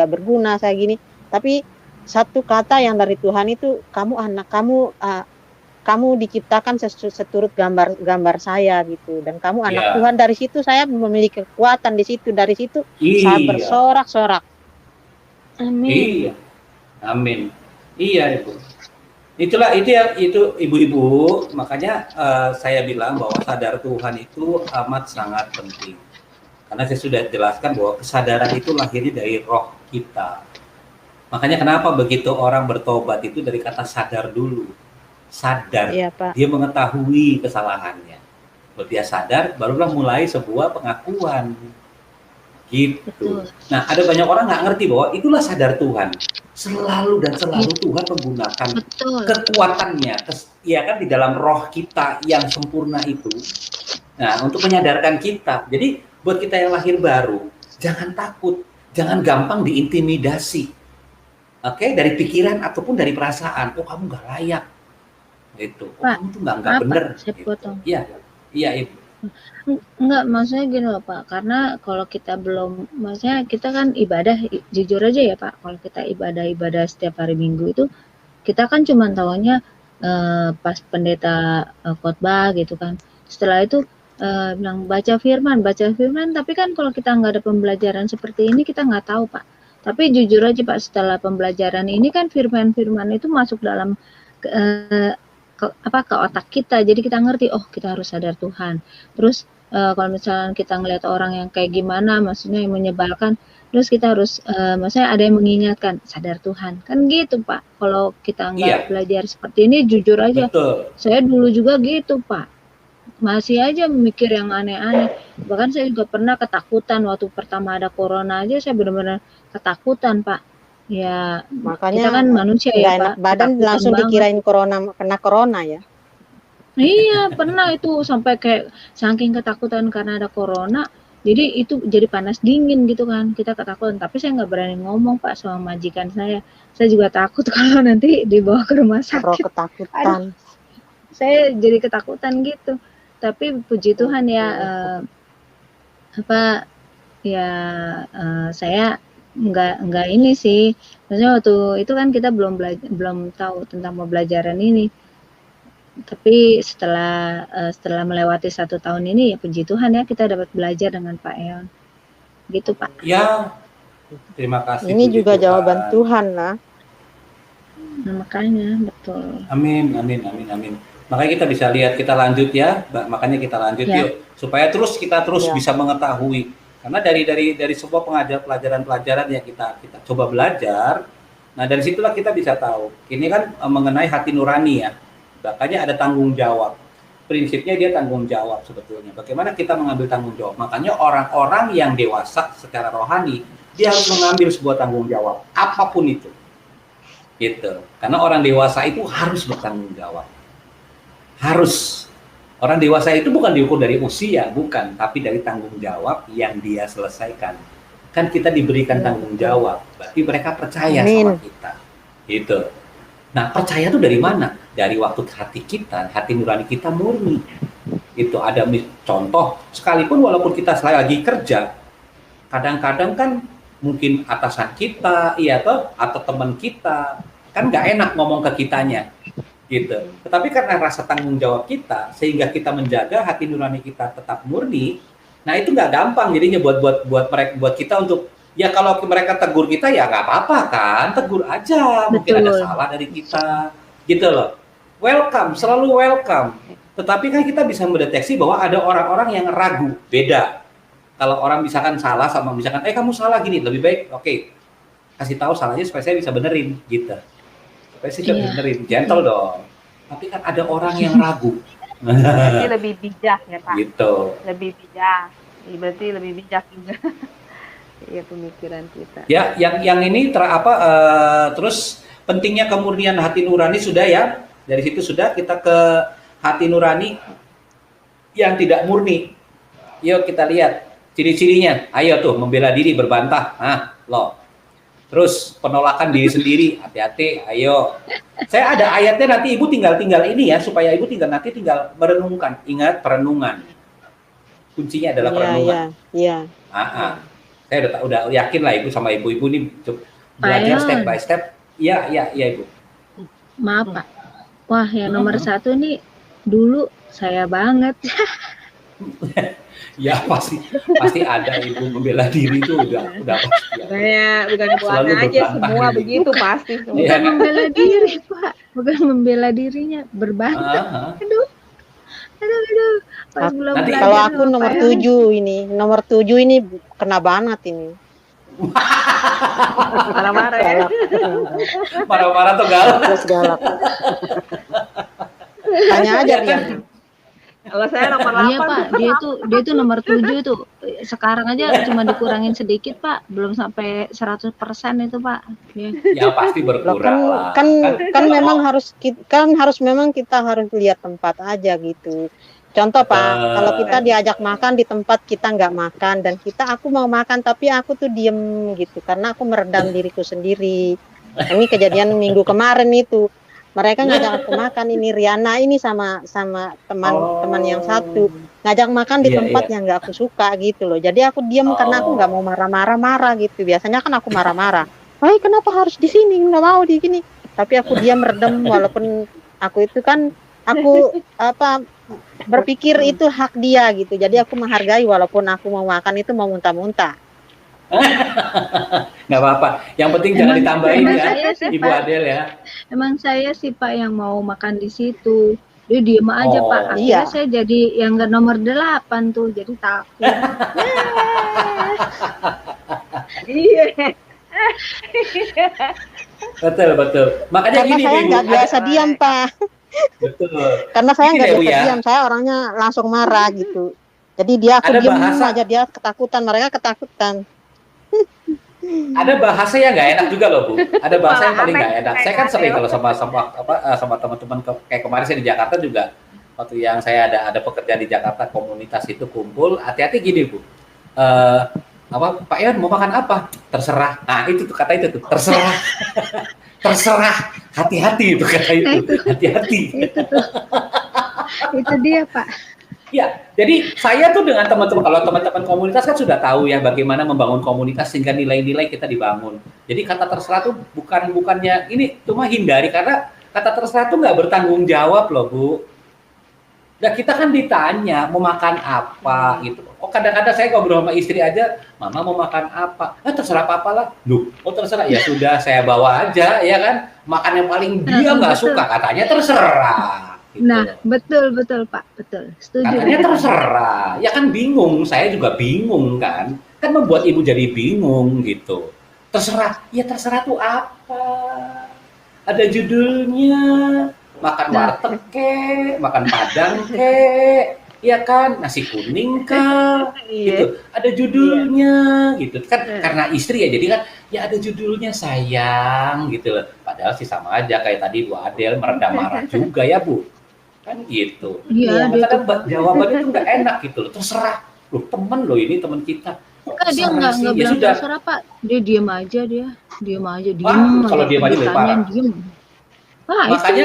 berguna, saya gini. Tapi satu kata yang dari Tuhan itu, kamu diciptakan seturut gambar saya gitu, dan kamu anak Tuhan. Dari situ saya memiliki kekuatan di situ. Dari situ saya bersorak-sorak. Amin. Amin. Iya Ibu. Itu ibu-ibu, makanya saya bilang bahwa sadar Tuhan itu amat sangat penting. Karena saya sudah jelaskan bahwa kesadaran itu lahirnya dari roh kita. Makanya kenapa begitu orang bertobat itu dari kata sadar dulu. Sadar, dia mengetahui kesalahannya. Kalau dia sadar, barulah mulai sebuah pengakuan. Gitu. Betul. Nah, ada banyak orang nggak ngerti bahwa itulah sadar Tuhan. Selalu Tuhan menggunakan kekuatannya, ya kan, di dalam roh kita yang sempurna itu. Nah, untuk menyadarkan kita. Jadi buat kita yang lahir baru, jangan takut, jangan gampang diintimidasi. Oke, dari pikiran ataupun dari perasaan. Oh, kamu nggak layak. Gitu. Oh, Pak, kamu tuh nggak maaf bener. Pak, saya Gitu. potong. Iya, iya Ibu. Enggak, maksudnya gini loh Pak, karena kalau kita belum, maksudnya kita kan ibadah, jujur aja ya Pak, kalau kita ibadah setiap hari Minggu itu, kita kan cuma tahunya pas pendeta khotbah gitu kan. Setelah itu bilang baca firman, tapi kan kalau kita nggak ada pembelajaran seperti ini, kita nggak tahu Pak. Tapi jujur aja Pak, setelah pembelajaran ini kan firman-firman itu masuk dalam ke otak kita, jadi kita ngerti, oh kita harus sadar Tuhan. Terus kalau misalnya kita ngelihat orang yang kayak gimana, maksudnya yang menyebalkan, terus kita harus maksudnya ada yang mengingatkan, sadar Tuhan, kan gitu Pak. Kalau kita nggak belajar seperti ini, jujur aja, saya dulu juga gitu Pak, masih aja mikir yang aneh-aneh. Bahkan saya juga pernah ketakutan waktu pertama ada corona aja, saya benar-benar ketakutan Pak. Ya, makanya kita kan manusia ya Pak. Badan langsung dikirain kena corona ya. Iya, pernah itu sampai kayak saking ketakutan karena ada corona, jadi itu jadi panas dingin gitu kan, kita ketakutan. Tapi saya nggak berani ngomong Pak sama majikan saya juga takut kalau nanti dibawa ke rumah sakit. Ketakutan. Saya jadi ketakutan gitu. Tapi puji Tuhan ya, saya nggak ini sih, maksudnya waktu itu kan kita belum tahu tentang pembelajaran ini, tapi setelah melewati 1 tahun ini ya puji Tuhan ya kita dapat belajar dengan Pak Eon gitu Pak. Ya, terima kasih. Ini juga Tuhan. Jawaban Tuhan lah. Nah, makanya betul. Amin. Makanya kita bisa lihat, kita lanjut ya, makanya kita lanjut yuk, supaya kita terus bisa mengetahui. Karena dari sebuah pelajaran yang kita coba belajar, nah dari situlah kita bisa tahu. Ini kan mengenai hati nurani ya, makanya ada tanggung jawab. Prinsipnya dia tanggung jawab sebetulnya. Bagaimana kita mengambil tanggung jawab? Makanya orang-orang yang dewasa secara rohani, dia harus mengambil sebuah tanggung jawab, apapun itu. Gitu. Karena orang dewasa itu harus bertanggung jawab. Harus. Orang dewasa itu bukan diukur dari usia, bukan, tapi dari tanggung jawab yang dia selesaikan. Kan kita diberikan tanggung jawab, berarti mereka percaya sama kita. Gitu. Nah, percaya itu dari mana? Dari waktu hati nurani kita murni. Itu ada contoh, sekalipun walaupun kita lagi kerja, kadang-kadang kan mungkin atasan kita, atau teman kita, kan nggak enak ngomong ke kitanya. Gitu. Tetapi karena rasa tanggung jawab kita, sehingga kita menjaga hati nurani kita tetap murni. Nah itu nggak gampang jadinya buat kita untuk ya kalau mereka tegur kita ya nggak apa-apa kan, tegur aja. Mungkin ada salah dari kita, gitu loh. Welcome, selalu welcome. Tetapi kan kita bisa mendeteksi bahwa ada orang-orang yang ragu, beda. Kalau orang misalkan salah sama misalkan, kamu salah gini, lebih baik, oke, kasih tahu salahnya supaya saya bisa benerin, gitu. Supaya benerin, gentle dong. Tapi kan ada orang yang ragu. Berarti lebih bijak ya Pak. Gitu. Lebih bijak. Berarti lebih bijak juga. Iya pemikiran kita. Ya, yang ini terus pentingnya kemurnian hati nurani sudah ya. Dari situ sudah kita ke hati nurani yang tidak murni. Yuk kita lihat ciri-cirinya. Ayo tuh membela diri, berbantah. Loh. Terus penolakan diri sendiri, hati-hati, ayo. Saya ada ayatnya, nanti Ibu tinggal ini ya, supaya Ibu tinggal merenungkan. Ingat, perenungan. Kuncinya adalah perenungan. Iya. Saya udah yakin lah Ibu sama ibu-ibu ini belajar step by step. Iya Ibu. Maaf Pak. Wah, yang nomor 1 nih dulu saya banget. Ya pasti ada Ibu membela diri itu udah pasti. Bukan buana aja semua gitu. Begitu pasti. Bukan membela diri Pak, bukan membela dirinya, berbantah. Aduh. Pas belum nanti kalau aku nomor 7 ini kena banget ini. Marah-marah ya. Marah-marah tuh galak. Tanya aja dia. Kalau saya nomor 8. Iya Pak, dia tuh nomor 7 itu. Sekarang aja cuma dikurangin sedikit Pak, belum sampai 100% itu Pak. Ya pasti berkurang lah. Kan memang memang kita harus lihat tempat aja gitu. Contoh Pak, kalau kita diajak makan di tempat kita nggak makan dan aku mau makan tapi aku tuh diem gitu karena aku meredam diriku sendiri. Ini kejadian minggu kemarin itu. Mereka ngajak aku makan, ini Riana ini sama teman yang satu ngajak makan di tempat yang nggak aku suka gitu loh. Jadi aku diam karena aku nggak mau marah gitu. Biasanya kan aku marah-marah. Wah, kenapa harus di sini? Nggak mau di sini. Tapi aku diam redem walaupun aku itu kan aku berpikir itu hak dia gitu. Jadi aku menghargai walaupun aku mau makan itu mau muntah-muntah. Nggak apa-apa. Yang penting jangan ditambahin ya, Ibu Adel ya. Emang saya sih Pak yang mau makan di situ. Dia diem aja Pak. Akhirnya saya jadi yang nomor 8 tuh, jadi takut. Iya. Betul. Makanya karena gini, saya nggak biasa diam Pak. Betul. Karena saya nggak biasa ya. diam, saya orangnya langsung marah gitu. Jadi dia aku diam aja, dia ketakutan, mereka ketakutan. Ada bahasa yang nggak enak juga loh Bu. Ada bahasa yang paling nggak enak. Saya kan sering kalau sama teman-teman kayak kemarin saya di Jakarta juga. Waktu yang saya ada pekerjaan di Jakarta, komunitas itu kumpul. Hati-hati gini Bu. Pak Iwan mau makan apa? Terserah. Nah itu tuh kata itu tuh terserah. Terserah. Hati-hati itu kata itu. Hati-hati. Itu dia Pak. Ya, jadi saya tuh dengan teman-teman, kalau teman-teman komunitas kan sudah tahu ya bagaimana membangun komunitas sehingga nilai-nilai kita dibangun. Jadi kata terserah tuh bukannya ini cuma hindari karena kata terserah tuh nggak bertanggung jawab loh Bu. Nah kita kan ditanya mau makan apa gitu. Oh kadang-kadang saya ngobrol sama istri aja, Mama mau makan apa? Terserah Papa lah. Loh, terserah ya sudah saya bawa aja ya kan. Makan yang paling dia nggak suka katanya terserah. Gitu. Nah, betul Pak, betul. Setuju. Katanya terserah, ya kan bingung, saya juga bingung kan membuat ibu jadi bingung gitu. Terserah, ya terserah tuh apa? Ada judulnya, makan warteg kek, makan padang kek, ya kan, nasi kuning kah, gitu. Ada judulnya, gitu kan, karena istri ya, jadi kan, ya ada judulnya sayang, gitu loh. Padahal sih sama aja kayak tadi Bu Adel meredam marah juga ya Bu. Kan gitu. Iya, kadang jawabannya itu nggak enak gitu loh. Terserah. Loh, temen loh ini teman kita. Enggak, dia nggak bilang terserah Pak. Dia diam aja Diam aja. Kalau diam aja lebih parah.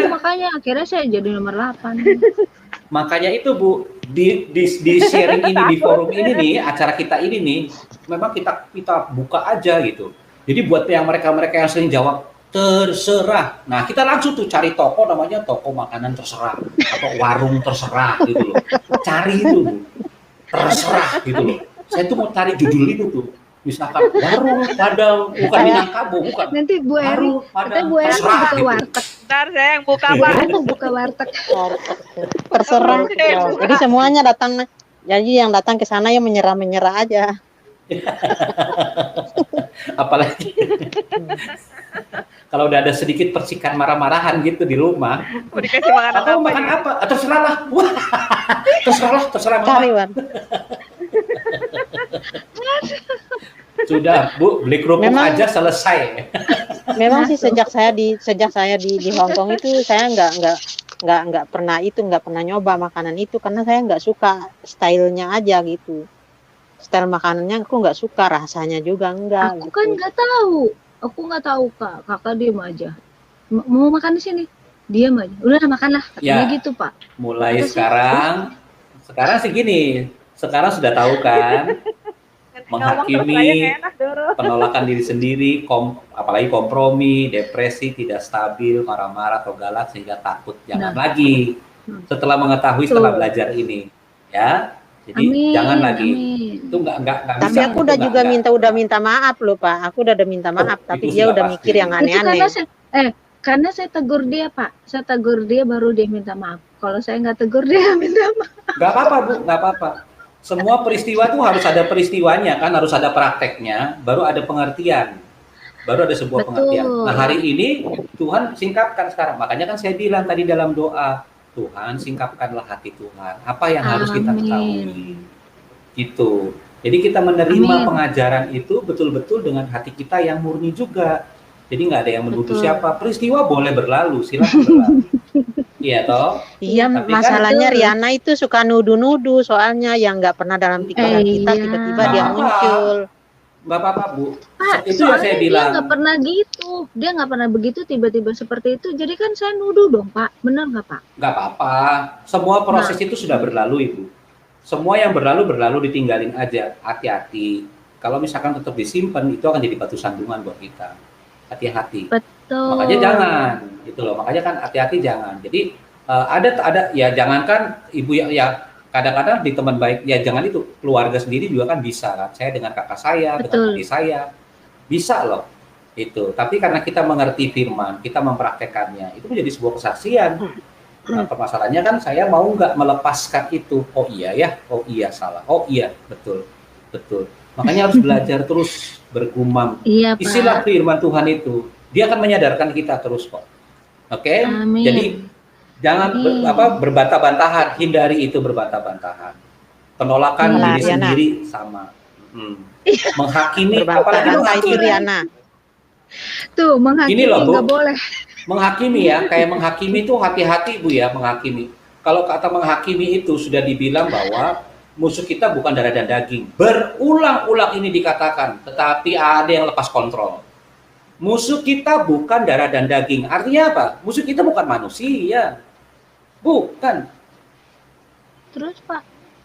Makanya akhirnya saya jadi nomor 8. Makanya itu Bu, di sharing ini, di forum ini nih, acara kita ini nih, memang kita buka aja gitu. Jadi buat yang mereka yang sering jawab terserah. Nah, kita langsung tuh cari toko namanya toko makanan terserah atau warung terserah gitu loh. Cari itu Bu. Terserah gitu loh. Saya tuh mau cari judul itu tuh. Misalkan warung Padang, bukan Minangkabau, bukan. Nanti Bu Eri, Bu Eri buka warteg. Ntar saya yang buka Pak. Buka warteg. Terserah. Jadi semuanya datang. Jadi yang datang ke sana yang menyerah aja. Apalagi kalau udah ada sedikit percikan marah-marahan gitu di rumah, dikasih makan apa? Terserah lah. Wah, terserah Mama. Sudah Bu, beli kerupuk aja selesai. Memang sih sejak saya di Hong Kong itu saya nggak pernah nyoba makanan itu karena saya nggak suka stylenya aja gitu. Style makanannya aku nggak suka, rasanya juga enggak. Aku kan nggak tahu. Aku nggak tahu Kak. Kakak diam aja. Mau makan di sini? Diam aja. Udah makanlah. Katanya gitu Pak. Mulai sekarang sih gini. Sekarang sudah tahu kan menghakimi, penolakan diri sendiri, apalagi kompromi, depresi, tidak stabil, marah-marah atau galak sehingga takut. Jangan lagi. Setelah mengetahui, setelah belajar ini, ya. Jadi jangan lagi. Itu enggak bisa. Tapi aku udah minta maaf loh Pak. Aku udah minta maaf, tapi dia udah mikir yang aneh-aneh. Karena saya tegur dia Pak. Saya tegur dia baru dia minta maaf. Kalau saya nggak tegur dia minta maaf. Nggak apa-apa Bu, nggak apa-apa. Semua peristiwa tuh harus ada peristiwanya kan, harus ada prakteknya, baru ada pengertian. Baru ada sebuah pengertian. Nah hari ini Tuhan singkapkan sekarang. Makanya kan saya bilang tadi dalam doa, Tuhan singkapkanlah hati Tuhan. Apa yang harus kita ketahui? Gitu. Jadi kita menerima pengajaran itu betul-betul dengan hati kita yang murni juga. Jadi nggak ada yang menuduh siapa. Peristiwa boleh berlalu, silakan berlalu. Iya toh? Iya, tapi masalahnya kan, Riana itu suka nuduh-nuduh soalnya yang nggak pernah dalam pikiran kita tiba-tiba dia muncul. Nggak apa-apa Bu. Itu yang saya bilang. Dia nggak pernah gitu. dia nggak pernah begitu, tiba-tiba seperti itu. Jadi kan saya nuduh dong, Pak. Benar nggak, Pak? Nggak apa-apa. Semua proses Nah, itu sudah berlalu, Ibu. Semua yang berlalu ditinggalin aja. Hati-hati. Kalau misalkan tetap disimpan, itu akan jadi batu sandungan buat kita. Hati-hati. betul. Makanya jangan, gitu loh. Makanya kan hati-hati jangan. Jadi ada ya, jangankan Ibu ya kadang-kadang di teman baik ya, jangan itu, keluarga sendiri juga kan bisa kan. Saya dengan kakak saya, dengan Betul. adik saya bisa loh itu. Tapi karena kita mengerti firman, kita mempraktekannya, itu menjadi sebuah kesaksian. Nah, permasalahannya kan saya mau nggak melepaskan itu. Oh iya ya, oh iya salah, oh iya betul, betul. Makanya harus belajar terus bergumam. Iya, Pak. Isilah firman Tuhan itu, dia akan menyadarkan kita terus kok. Oke? Amin. Jadi jangan Amin. berbantah-bantahan, hindari itu berbantah-bantahan. Penolakan Iya. diri Riana. sendiri sama. Menghakimi, apalagi Berbantah-bantah itu menghakimi. Riana. Tuh, menghakimi Ini loh, Bu. nggak boleh. Menghakimi ya, kayak menghakimi itu hati-hati Bu ya, menghakimi. Kalau kata menghakimi itu sudah dibilang bahwa musuh kita bukan darah dan daging. Berulang-ulang ini dikatakan, tetapi ada yang lepas kontrol. Musuh kita bukan darah dan daging. Artinya apa? Musuh kita bukan manusia. Bukan. Terus, Pak?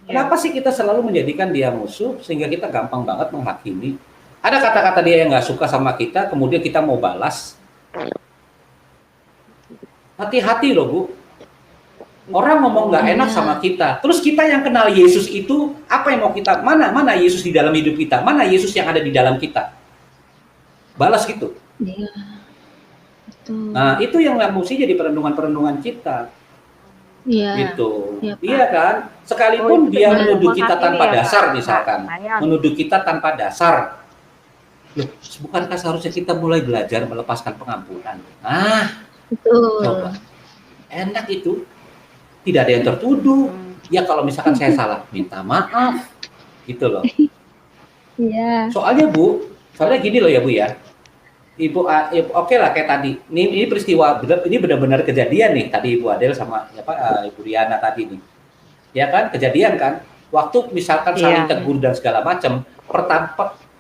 Kenapa sih kita selalu menjadikan dia musuh sehingga kita gampang banget menghakimi? Ada kata-kata dia yang nggak suka sama kita, kemudian kita mau balas. Hati-hati loh Bu. Orang ngomong nggak enak sama kita, terus kita yang kenal Yesus itu, apa yang mau kita, mana Yesus di dalam hidup kita, mana Yesus yang ada di dalam kita, balas gitu. Iya. Betul. Nah itu yang nggak mesti jadi perenungan kita, Iya. gitu. Iya, Pak. Iya kan, sekalipun itu dia benar. menuduh kita Menghakimi tanpa ya, Pak. dasar misalkan, Saya menuduh kita tanpa dasar. Loh, bukankah seharusnya kita mulai belajar melepaskan pengampunan? Nah, Betul. coba. Enak itu. Tidak ada yang tertuduh. Ya kalau misalkan saya salah, minta maaf. Gitu loh. Iya. Soalnya Bu, soalnya gini loh ya Bu ya. Ibu, oke lah kayak tadi. Ini peristiwa, ini benar-benar kejadian nih. Tadi Ibu Adel sama Ibu Riana tadi nih. Ya kan, kejadian kan. Waktu misalkan saling tegur dan segala macam,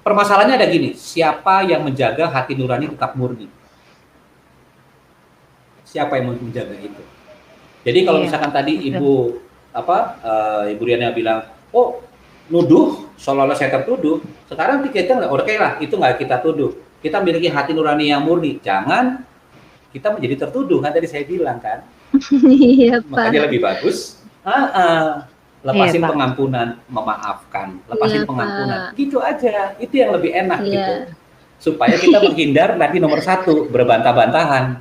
permasalahannya ada gini, siapa yang menjaga hati nurani tetap murni? Siapa yang menjaga itu? Jadi kalau misalkan tadi Ibu Ibu Riana bilang, oh nuduh, seolah-olah saya tertuduh. Sekarang kita nggak, oke lah, itu nggak kita tuduh. Kita memiliki hati nurani yang murni. Jangan kita menjadi tertuduh, kan tadi saya bilang kan. Iya, Pak. Makanya lebih bagus. Lepasin Iya, Pak. pengampunan, memaafkan. Lepasin Iya, pengampunan. Pak. Gitu aja. Itu yang lebih enak Iya. gitu. Supaya kita menghindar nanti nomor 1, berbantah-bantahan.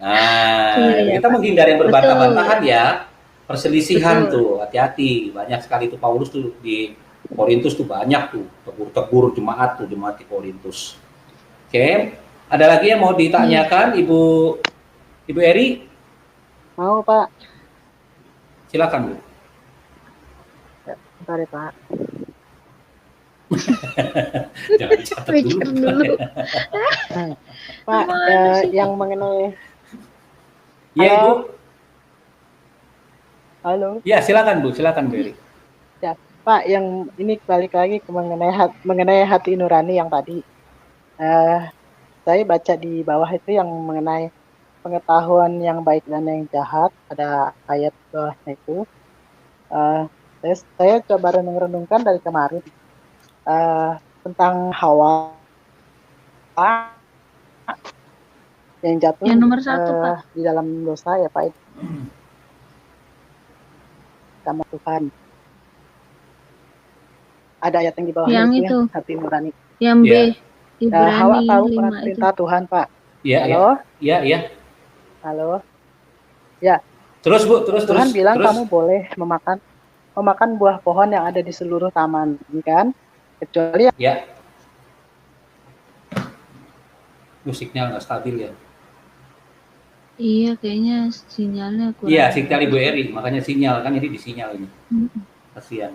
Nah, Iya, kita Pak. menghindar yang berbantah-bantahan ya. Perselisihan Betul. tuh, hati-hati. Banyak sekali tuh Paulus tuh di Korintus tuh banyak tuh tegur-tegur jemaat di Korintus. Oke, ada lagi yang mau ditanyakan Ibu Eri? Mau Pak? Silakan Bu. Bentar ya Pak. Jangan dicatat Pikir dulu. Pak, Gimana sih? yang mengenai Iya Ibu. halo, Ya silakan Bu Eri. ya Pak, yang ini balik lagi ke mengenai hati nurani yang tadi. Saya baca di bawah itu yang mengenai pengetahuan yang baik dan yang jahat, ada ayat bawahnya itu. Saya coba renung-renungkan dari kemarin tentang Hawa yang jatuh Yang nomor 1, Pak. di dalam dosa ya Pak, sama Tuhan. Ada ayat yang di bawah Yang itu itu. ya, hati nurani. Yang B. Hawa Ibrani tahu 5 itu. perintah Tuhan Pak. Iya, Halo, iya. halo. Terus Bu, terus. Tuhan bilang terus. kamu boleh memakan buah pohon yang ada di seluruh taman, kan? Kecuali Ya. Musiknya nggak stabil ya. Iya, kayaknya sinyalnya kurang. Iya, sinyal Ibu Eri, makanya sinyal kan ini disinyal ini. Kasihan.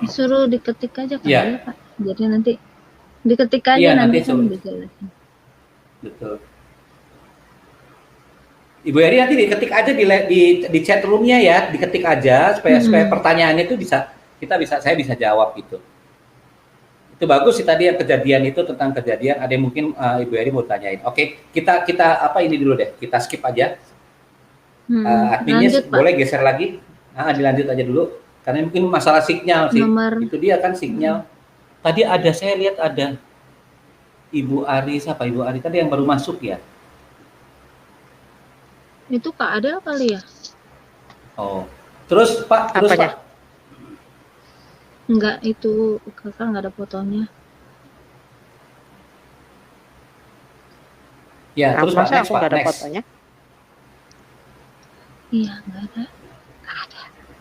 Suruh diketik aja kali Iya. ya, Pak. Jadi nanti diketik aja Iya, nanti nanti kan suruh. bisa jelasin. Betul. Ibu Eri nanti diketik aja di chat roomnya ya, diketik aja supaya pertanyaannya itu saya bisa jawab gitu. Itu Itu bagus sih tadi yang kejadian itu, tentang kejadian. Ada yang mungkin Ibu Eri mau tanyain. Oke, kita apa ini dulu deh. Kita skip aja. Adminnya Lanjut, Pak. boleh geser lagi. Dilanjut aja dulu. Karena mungkin masalah sinyal sih. Itu dia kan sinyal. Tadi saya lihat ada Ibu Ari, siapa Ibu Ari tadi yang baru masuk ya? Itu Kak Adel kali ya? Oh. Terus Pak, Apanya? Pak. Enggak, itu Kakak nggak ada fotonya. Ya, terus Pak, Masa next aku Pak, nggak ada next. fotonya? Iya, nggak ada.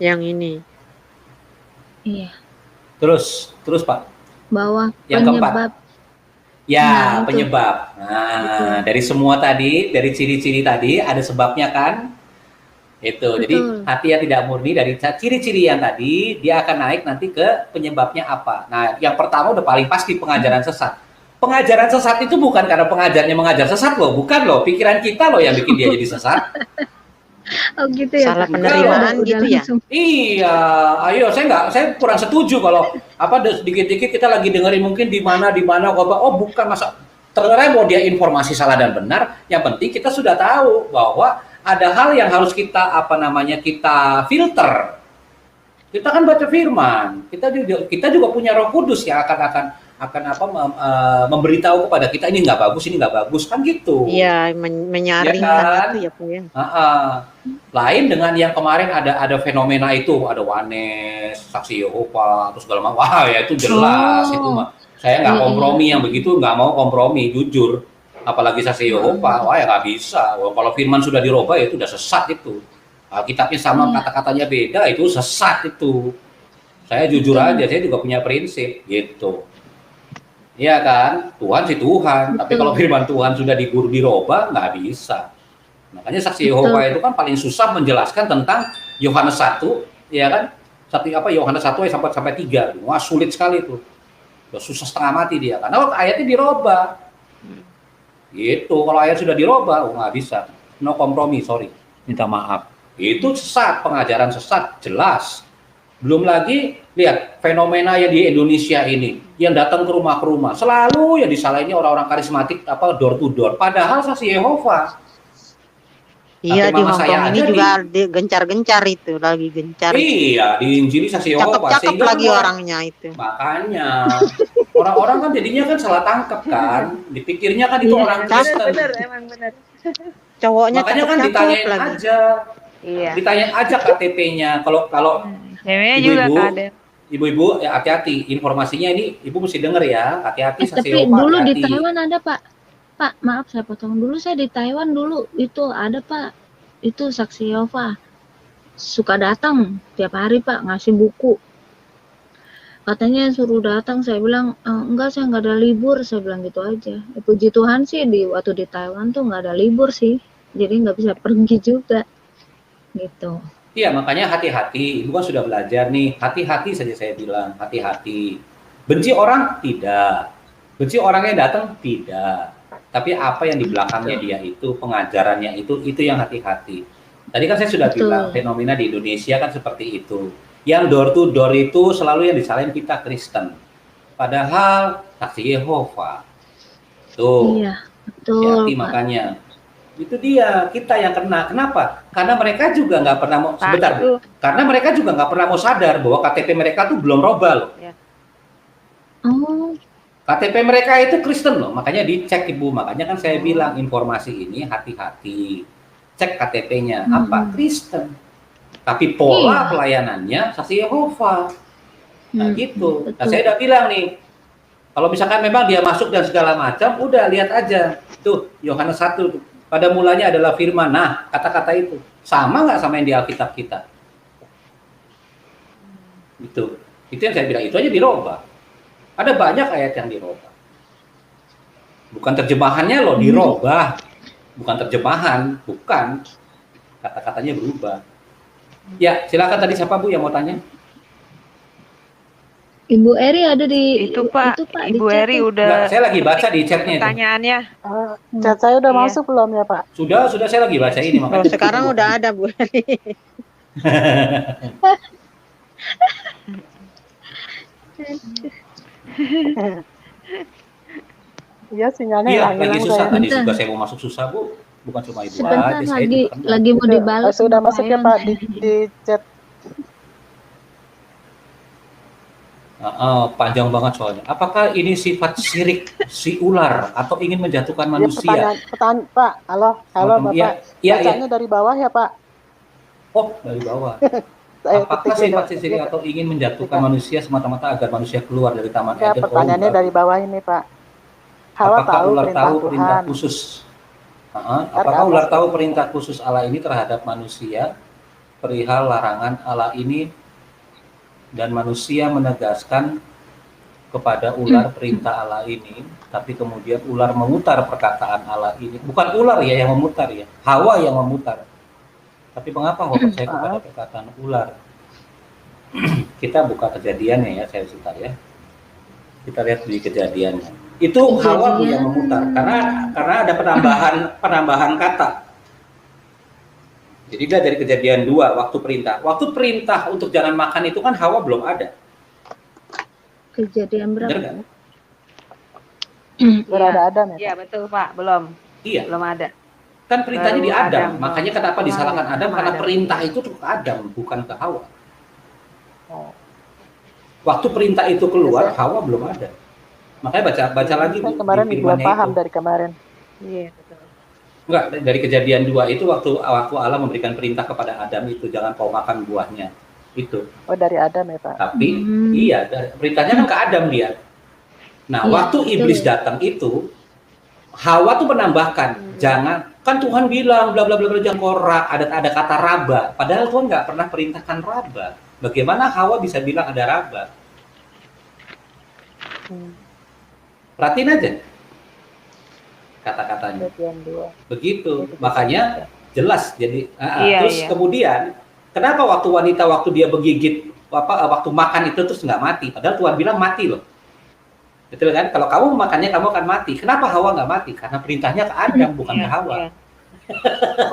Yang ini. Iya. Terus Pak. Bawah Yang keempat. penyebab. Ya, Nah, itu. penyebab. Nah, dari semua tadi, dari ciri-ciri tadi ada sebabnya kan? Itu. Betul. Jadi hati yang tidak murni, dari ciri-ciri yang tadi dia akan naik nanti ke penyebabnya apa. Nah, yang pertama udah paling pasti pengajaran sesat. Pengajaran sesat itu bukan karena pengajarnya mengajar sesat loh, bukan loh. Pikiran kita loh yang bikin dia jadi sesat. Oh gitu ya. Salah Kak? penerimaan Udah gitu ya? langsung. Iya, ayo saya kurang setuju kalau sedikit-dikit kita lagi dengerin mungkin di mana oh bukan masa ternyata mau dia informasi salah dan benar, yang penting kita sudah tahu bahwa ada hal yang harus kita kita filter. Kita kan baca firman, kita juga punya Roh Kudus yang akan memberitahu kepada kita ini nggak bagus kan gitu. Iya, menyaring Ya kan? itu ya Bu ya. Lain dengan yang kemarin ada fenomena itu, ada Wanes, Saksi Yehova, atau segala macam. Wah ya itu jelas itu mah. Saya nggak kompromi yang begitu, nggak mau kompromi, jujur. Apalagi Saksi Yehova, wah ya nggak bisa. Wah, kalau firman sudah dirubah ya itu udah sesat itu. Kitabnya sama, kata-katanya beda, itu sesat itu. Saya jujur aja, saya juga punya prinsip gitu. Iya kan, Tuhan sih Tuhan, tapi kalau firman Tuhan sudah dirubah nggak bisa. Makanya Saksi Yehova itu kan paling susah menjelaskan tentang Yohanes 1, ya kan? Yohanes 1 sampai 3. Wah, sulit sekali itu. Udah susah setengah mati dia, karena ayatnya dirubah. Gitu, kalau ayat sudah dirubah, nggak bisa. No kompromi, sorry. Minta maaf. Itu sesat, pengajaran sesat, jelas. Belum lagi lihat fenomena yang di Indonesia ini, yang datang ke rumah selalu yang disalahinnya orang-orang karismatik door to door, padahal Saksi Yehova. Iya, di Hongkong ini juga gencar-gencar itu, lagi gencar. Iya, di Injili Saksi Yehova. Cakep-cakep lagi orangnya itu. Makanya orang-orang kan jadinya kan salah tangkap kan, dipikirnya kan itu orang Kristen. Emang benar. Cowoknya makanya kan ditanyain lagi. Aja. Iya. Ditanyain aja KTP-nya. Kalau ceweknya juga ada. Ibu-ibu ya hati-hati, informasinya ini Ibu mesti denger ya, hati-hati Saksi Tapi Yehova. dulu di Taiwan ada Pak. Pak, maaf saya potong dulu, saya di Taiwan dulu itu ada Pak. Itu Saksi Yehova. Suka datang tiap hari Pak, ngasih buku. Katanya suruh datang, saya bilang enggak, saya nggak ada libur, saya bilang gitu aja. Puji Tuhan sih waktu di Taiwan tuh nggak ada libur sih, jadi nggak bisa pergi juga, gitu. Iya, makanya hati-hati. Ibu kan sudah belajar nih, hati-hati saja saya bilang, hati-hati. Benci orang? Tidak. Benci orang yang datang? Tidak. Tapi apa yang di belakangnya dia itu, pengajarannya itu yang hati-hati. Tadi kan saya sudah bilang, fenomena di Indonesia kan seperti itu. Yang door to door itu selalu yang disalahin kita Kristen. Padahal Saksi Yehova. Tuh. Iya, betul. Hati makanya. Itu dia, kita yang kena. Kenapa? Karena mereka juga nggak pernah mau Karena mereka juga nggak pernah mau sadar bahwa KTP mereka tuh belum robah loh. Ya. Oh. KTP mereka itu Kristen loh, makanya dicek Ibu. Makanya kan saya bilang informasi ini hati-hati. Cek KTP-nya apa? Kristen. Tapi pola pelayanannya Saksi Yehova. Nah gitu. Nah saya udah bilang nih, kalau misalkan memang dia masuk dan segala macam, udah lihat aja. Tuh, Yohanes 1 tuh. Pada mulanya adalah firman. Nah, kata-kata itu sama nggak sama yang di Alkitab kita? Itu yang saya bilang, itu aja dirubah. Ada banyak ayat yang dirubah. Bukan terjemahannya loh dirubah. Bukan terjemahan, bukan. Kata-katanya berubah. Ya, silakan tadi siapa Bu yang mau tanya? Ibu Eri ada di itu Pak Ibu Eri udah. Nah, saya lagi baca di chatnya. Pertanyaannya. Chat saya udah masuk belum ya Pak? Sudah saya lagi baca ini makanya. Sekarang udah ada Bu Eri. Iya, sinyalnya Iya, lagi hilang-hilang susah. saya. Tadi Sebentar, juga saya mau masuk susah, Bu. Bukan cuma Ibu sebentar aja, saya juga kena. lagi mau Itu dibalas sudah sama masuk ya Payon. Pak di chat. Panjang banget soalnya. Apakah ini sifat syirik si ular atau ingin menjatuhkan Ya, manusia? pertanyaan Pak. Halo Teman-teman, Bapak. iya. Bacanya dari bawah ya Pak. Oh, dari bawah. Saya Apakah ketik sifat ya, syirik ya, atau ingin menjatuhkan ketika. manusia semata-mata agar manusia keluar dari Taman Enggak, Eden? Oh, pertanyaannya enggak. dari bawah ini Pak. Hawa Apakah tahu ular perintah tahu perintah Tuhan. khusus? Ntar ke Apakah atas ular tahu gitu. perintah khusus Allah ini terhadap manusia, perihal larangan Allah ini, dan manusia menegaskan kepada ular perintah Allah ini, tapi kemudian ular memutar perkataan Allah ini. Bukan ular ya yang memutar ya, Hawa yang memutar. Tapi mengapa Hawa percaya kepada perkataan ular? Kita buka kejadiannya ya, saya sebentar ya. Kita lihat di kejadiannya. Itu Hawa Bu yang memutar karena ada penambahan kata. Jadi dia dari kejadian 2 waktu perintah. Waktu perintah untuk jangan makan itu kan Hawa belum ada. Kejadian berapa? Benar nggak? Berada Adam ya. Iya, betul Pak, belum. Iya. Belum ada. Kan perintahnya Baru di Adam. Adam. Makanya kenapa disalahkan Adam? Sama Karena Adam. perintah itu tuh ke Adam, bukan ke Hawa. Oh. Waktu perintah itu keluar, Hawa belum ada. Makanya baca lagi Saya Bu, kemarin di belum firmannya paham itu. dari kemarin. Iya, betul. Enggak, dari kejadian 2 itu waktu Allah memberikan perintah kepada Adam itu jangan kau makan buahnya. Itu. Oh, dari Adam ya Pak. Tapi iya, perintahnya kan ke Adam dia. Nah, Iya, waktu betul. iblis datang itu, Hawa tuh menambahkan, jangan, kan Tuhan bilang bla bla bla bla jangan kau ada kata raba. Padahal Tuhan nggak pernah perintahkan raba. Bagaimana Hawa bisa bilang ada raba? Perhatiin aja kata-katanya. Kejadian 2. Begitu. Makanya jelas. Jadi Iya, terus iya. kemudian kenapa waktu dia begigit waktu makan itu terus nggak mati? Padahal Tuhan bilang mati loh. Betul kan? Kalau kamu makannya kamu akan mati. Kenapa Hawa nggak mati? Karena perintahnya ke Adam bukan ke Hawa. Iya.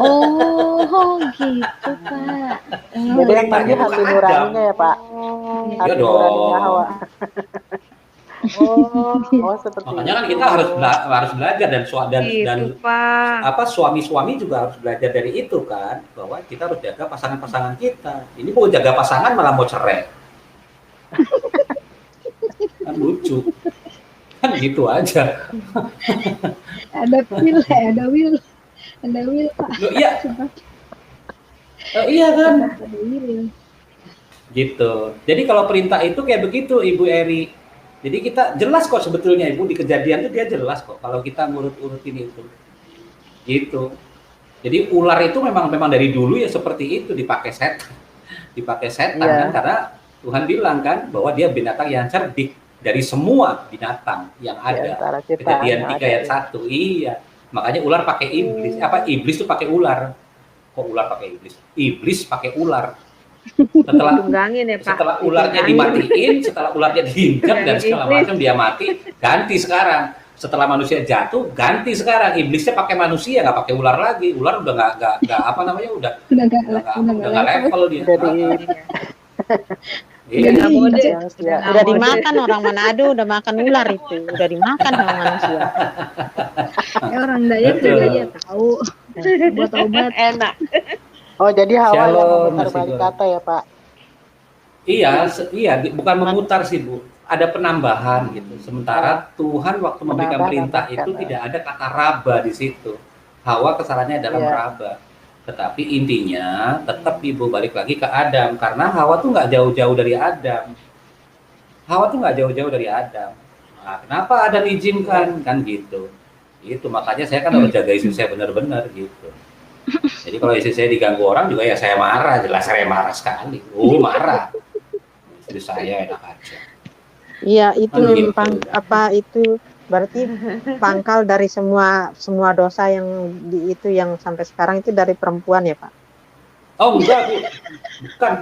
Oh, gitu Pak. Jadi yang mandi Perintahnya hati bukan nuraninya ya Pak. Iya Hati nuraninya Hawa. dong. Oh seperti Makanya kan itu. kita harus belajar dan Itu Pak. suami-suami juga harus belajar dari itu kan, bahwa kita harus jaga pasangan-pasangan kita. Ini mau jaga pasangan malah mau cerai. Kan lucu. Kan gitu aja. Ada will Pak. Loh, iya. Iya kan? Ada will. Gitu. Jadi kalau perintah itu kayak begitu Ibu Eri. Jadi kita jelas kok sebetulnya Ibu di kejadian itu dia jelas kok kalau kita ngurut-urutin itu. Gitu. Jadi ular itu memang dari dulu ya seperti itu dipakai setan. Dipakai setan kan karena Tuhan bilang kan bahwa dia binatang yang cerdik dari semua binatang yang ada. Kejadian 3 ayat 1. Iya. Makanya ular pakai iblis. Iblis tuh pakai ular. Kok ular pakai iblis? Iblis pakai ular. Tunggangin ya Pak. Setelah ularnya dimatiin, setelah ularnya diinjak dan segala macam dia mati, ganti sekarang. Setelah manusia jatuh, ganti sekarang. Iblisnya pakai manusia, nggak pakai ular lagi. Ular udah nggak apa namanya udah nggak level dia. Udah dimakan orang Manado, udah makan ular itu, udah dimakan sama manusia. Orang Dayak juga ya tahu buat obat. Enak. Oh jadi Hawa yang Shalom, memutar Mas balik Igor. kata ya Pak? Iya, bukan memutar sih Bu. Ada penambahan gitu. Sementara Tuhan waktu memberikan perintah itu tidak ada kata raba di situ. Hawa kesalahannya dalam raba. Tetapi intinya tetap Ibu balik lagi ke Adam karena Hawa tuh nggak jauh-jauh dari Adam. Hawa tuh nggak jauh-jauh dari Adam. Nah, kenapa Adam izinkan kan gitu? Itu makanya saya kan harus jaga istri saya benar-benar gitu. Jadi kalau istri saya diganggu orang juga ya saya marah, jelas saya marah sekali. Marah. Istri saya enak aja. Iya, itu Gitu. memang itu berarti pangkal dari semua dosa yang itu yang sampai sekarang itu dari perempuan ya Pak? Oh enggak Bu, bukan.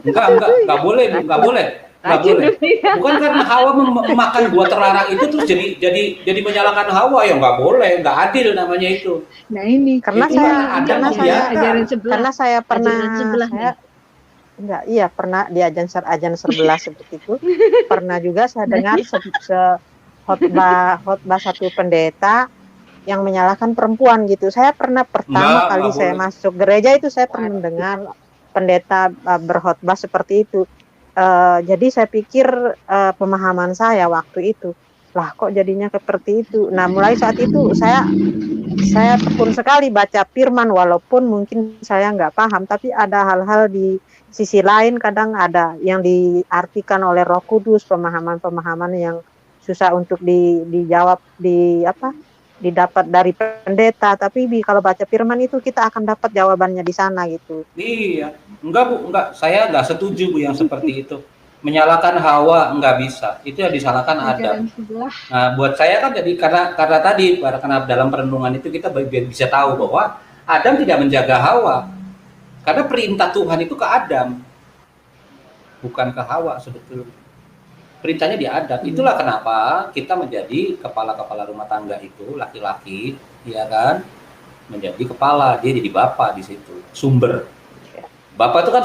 Enggak boleh, nggak boleh. Bukan karena Hawa memakan buah terlarang itu terus jadi menyalahkan Hawa ya nggak boleh, nggak adil namanya itu. Nah ini Karena Itu saya ada ajaran sebelah. karena saya pernah Ajaran sebelah nih. enggak, iya pernah di ajan sebelah seperti itu. Pernah juga saya dengar khotbah satu pendeta yang menyalahkan perempuan gitu. Saya pernah pertama kali Enggak saya boleh. masuk gereja itu saya pernah mendengar pendeta berkhotbah seperti itu. Jadi saya pikir pemahaman saya waktu itu, lah kok jadinya seperti itu. Nah mulai saat itu saya tekun sekali baca firman, walaupun mungkin saya nggak paham, tapi ada hal-hal di sisi lain kadang ada yang diartikan oleh Roh Kudus, pemahaman-pemahaman yang susah untuk dijawab didapat dari pendeta, tapi kalau baca firman itu kita akan dapat jawabannya di sana gitu. Iya, enggak Bu, enggak. Saya enggak setuju Bu yang seperti itu. Menyalahkan Hawa enggak bisa. Itu yang disalahkan Adam. Nah, buat saya kan jadi karena tadi karena dalam perenungan itu kita bisa tahu bahwa Adam tidak menjaga Hawa. Karena perintah Tuhan itu ke Adam, bukan ke Hawa sebetulnya. Perintahnya di Adam. Itulah kenapa kita menjadi kepala-kepala rumah tangga itu laki-laki, ya kan? Menjadi kepala, dia jadi bapak di situ. Sumber. Bapak itu kan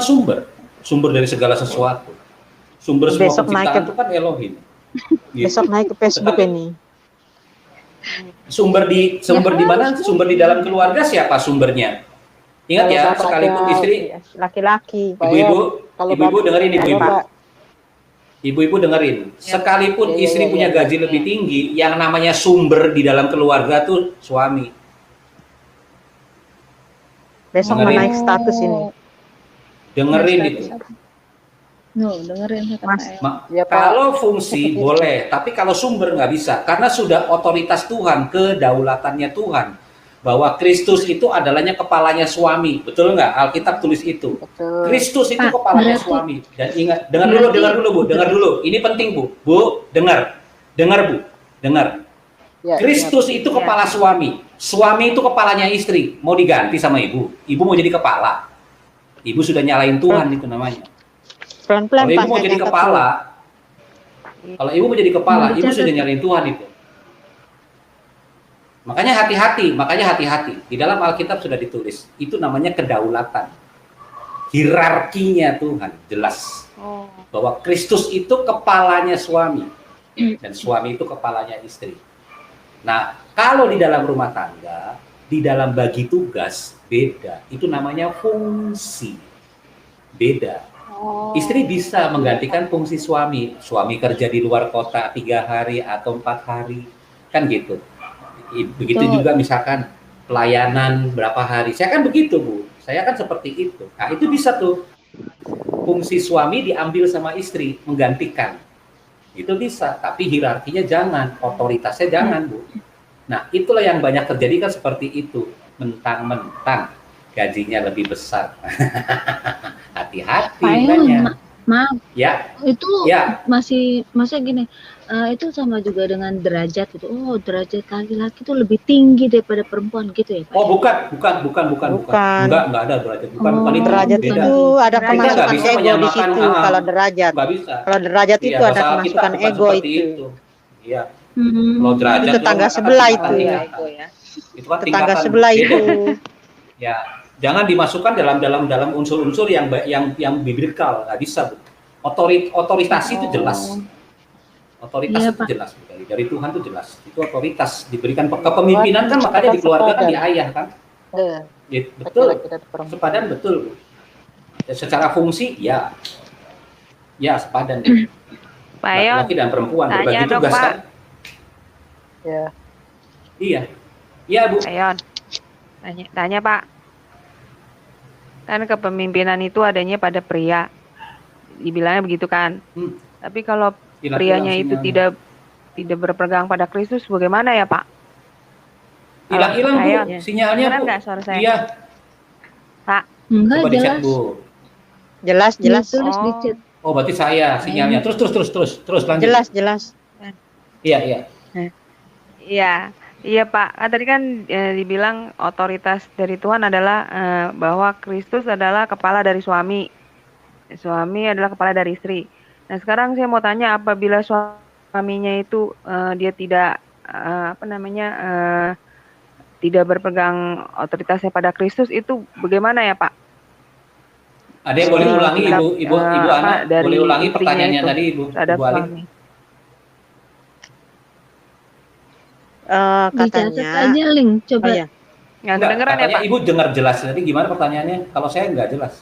sumber dari segala sesuatu. Sumber semua Besok penciptaan itu kan Elohim. Gitu. Besok naik ke Facebook ini. Sumber di mana? Sumber di dalam keluarga siapa sumbernya? Ingat Kalau ya, bapak sekalipun ada istri, Laki-laki. ibu-ibu dengerin ibu-ibu. Bapak. Ibu-ibu dengerin, sekalipun Ya, istri punya gaji lebih tinggi, yang namanya sumber di dalam keluarga tuh suami. Besok Dengerin. naik status ini. Dengerin itu. No, dengerin kata Mas. saya. Ya, Pak. Kalau fungsi boleh, tapi kalau sumber nggak bisa, karena sudah otoritas Tuhan, kedaulatannya Tuhan, bahwa Kristus itu adalahnya kepalanya suami, betul nggak? Alkitab tulis itu. Betul. Kristus itu Pak, kepalanya berarti- suami. Dan ingat, dengar dulu Bu, dengar dulu. Ini penting Bu, dengar Bu, dengar. Ya, Kristus itu kepala suami, suami itu kepalanya istri. Mau diganti sama ibu mau jadi kepala. Ibu sudah nyalain Tuhan itu namanya. Pelan-pelan Kalau ibu Pak, mau saya jadi catat kepala, kalau ibu mau jadi kepala, Mau ibu dicatat. sudah nyalain Tuhan itu. Makanya hati-hati. Di dalam Alkitab sudah ditulis, itu namanya kedaulatan. Hierarkinya Tuhan jelas. Bahwa Kristus itu kepalanya suami dan suami itu kepalanya istri. Nah, kalau di dalam rumah tangga, di dalam bagi tugas beda. Itu namanya fungsi. Beda. Istri bisa menggantikan fungsi suami. Suami kerja di luar kota 3 hari atau 4 hari. Kan gitu. Begitu Betul. juga misalkan pelayanan berapa hari. Saya kan begitu, Bu. Saya kan seperti itu. Nah, itu bisa tuh. Fungsi suami diambil sama istri, menggantikan. Itu bisa, tapi hierarkinya jangan, otoritasnya jangan, Bu. Nah, itulah yang banyak terjadi kan seperti itu. Mentang-mentang gajinya lebih besar. Hati-hati Pak Eon, banyak. maaf, Ya, itu ya. masih gini, itu sama juga dengan derajat gitu. Oh, derajat laki-laki itu lebih tinggi daripada perempuan gitu ya, Pak? Oh, bukan. Bukan. Enggak ada derajat. Bukan itu. Derajat Beda. itu ada Kita nggak kemasukan bisa ego di menyamakan, situ kalau derajat. Nggak bisa. Kalau derajat Iya, itu ada bahasa kemasukan Alkitab bukan ego seperti itu. Iya. Hmm. Kalau derajat Itu tetangga kan sebelah tingkatan, itu. tingkatan. Itu kan Tetangga tingkatan, sebelah beda. itu. Ya, jangan dimasukkan dalam unsur-unsur yang biblical, nggak bisa, Bu. Otoritas itu jelas. Otoritas Iya, itu Pak. jelas dari Tuhan itu jelas. Itu otoritas diberikan kepemimpinan kan, makanya di keluarga kan di ayah kan. Betul. Sepadan betul, Bu. Ya, secara fungsi ya sepadan. Pak Eon, Laki-laki dan perempuan tanya berbagi dong, tugas Pak. kan. Ya. Iya, Bu. Pak Eon, tanya Pak. Kan kepemimpinan itu adanya pada pria. Dibilangnya begitu kan. Tapi kalau Hilang-hilang prianya itu sinyalnya. tidak berpegang pada Kristus, bagaimana ya Pak? Hilang-hilang, Bu. Ayon. Sinyalnya, Benar Bu. nggak suara saya? Iya. Pak, Enggak Coba dicek, jelas. Bu. Jelas. Ditulis Oh. di chat. Oh, berarti saya sinyalnya. Terus lanjut. Jelas. Iya. Iya Pak. Tadi kan dibilang otoritas dari Tuhan adalah bahwa Kristus adalah kepala dari suami. Suami adalah kepala dari istri. Nah, sekarang saya mau tanya, apabila suaminya itu dia tidak tidak berpegang otoritasnya pada Kristus, itu bagaimana ya Pak? Ada yang boleh ulangi Sikap, Ibu Ana, dari boleh ulangi istrinya pertanyaannya itu tadi Ibu terhadap Ali. suami. Dicatat Katanya, aja link, coba. oh ya, Nggak Enggak, kedengeran ya katanya Pak? Ibu dengar jelas. Tadi gimana pertanyaannya? Kalau saya nggak jelas.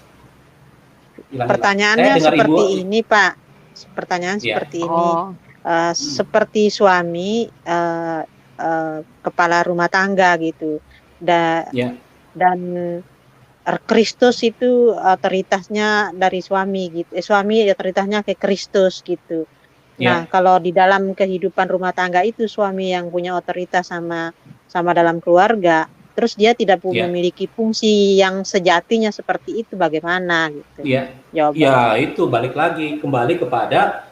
Hilang. Saya pertanyaannya dengar Ibu. seperti ini Pak. Pertanyaan Ya. seperti ini. Oh, Seperti suami kepala rumah tangga gitu. Ya. Dan Kristus itu otoritasnya dari suami gitu. Suami otoritasnya ke Kristus gitu. Nah, Ya. kalau di dalam kehidupan rumah tangga itu suami yang punya otoritas sama dalam keluarga, terus dia tidak Ya. memiliki fungsi yang sejatinya seperti itu, bagaimana gitu? Iya. Jawaban. Ya, itu balik lagi kembali kepada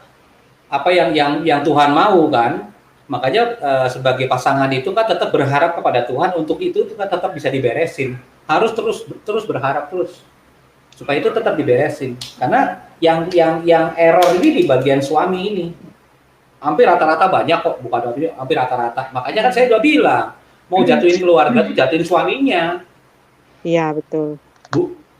apa yang Tuhan mau kan. Makanya sebagai pasangan itu kan tetap berharap kepada Tuhan untuk itu kan tetap bisa diberesin. Harus terus berharap terus supaya itu tetap diberesin. Karena yang error ini di bagian suami ini. Hampir rata-rata banyak kok, bukan hampir rata-rata. Makanya kan saya udah bilang, mau jatuhin keluarga tuh jatuhin suaminya. Iya, betul.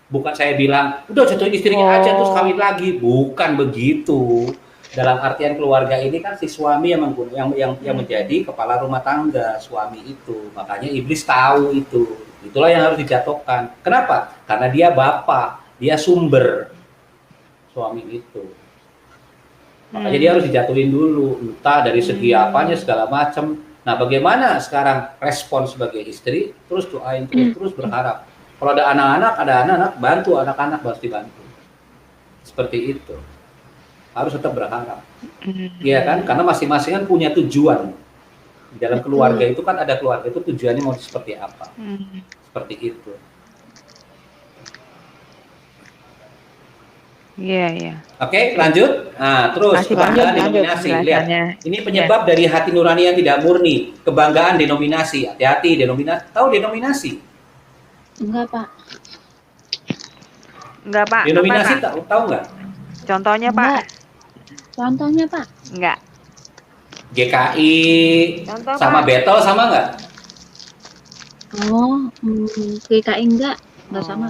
Bukan saya bilang, udah jatuhin istrinya aja terus kawin lagi. Bukan begitu. Dalam artian keluarga ini kan si suami yang menjadi kepala rumah tangga, suami itu. Makanya iblis tahu itu. Itulah yang harus dijatuhkan. Kenapa? Karena dia bapak, dia sumber suami itu. Makanya dia harus dijatuhin dulu, entah dari segi apanya segala macam. Nah, bagaimana sekarang respon sebagai istri? Terus doain terus berharap. Kalau ada anak-anak, bantu anak-anak, harus dibantu. Seperti itu. Harus tetap berharap. Iya kan? Karena masing-masing kan punya tujuan. Di dalam keluarga itu kan ada keluarga itu tujuannya mau seperti apa. Seperti itu. iya. Oke, lanjut. Nah, terus kebanggaan denominasi. Lihat, ini penyebab dari hati nurani yang tidak murni. Kebanggaan denominasi. Hati-hati denominasi. Tahu denominasi? Enggak, Pak. Enggak Pak. Denominasi Apa, Pak? tahu nggak? Contohnya Pak? Enggak. Contohnya, Pak? Enggak. GKI Contoh, sama Pak. Battle sama nggak? Oh, GKI enggak sama.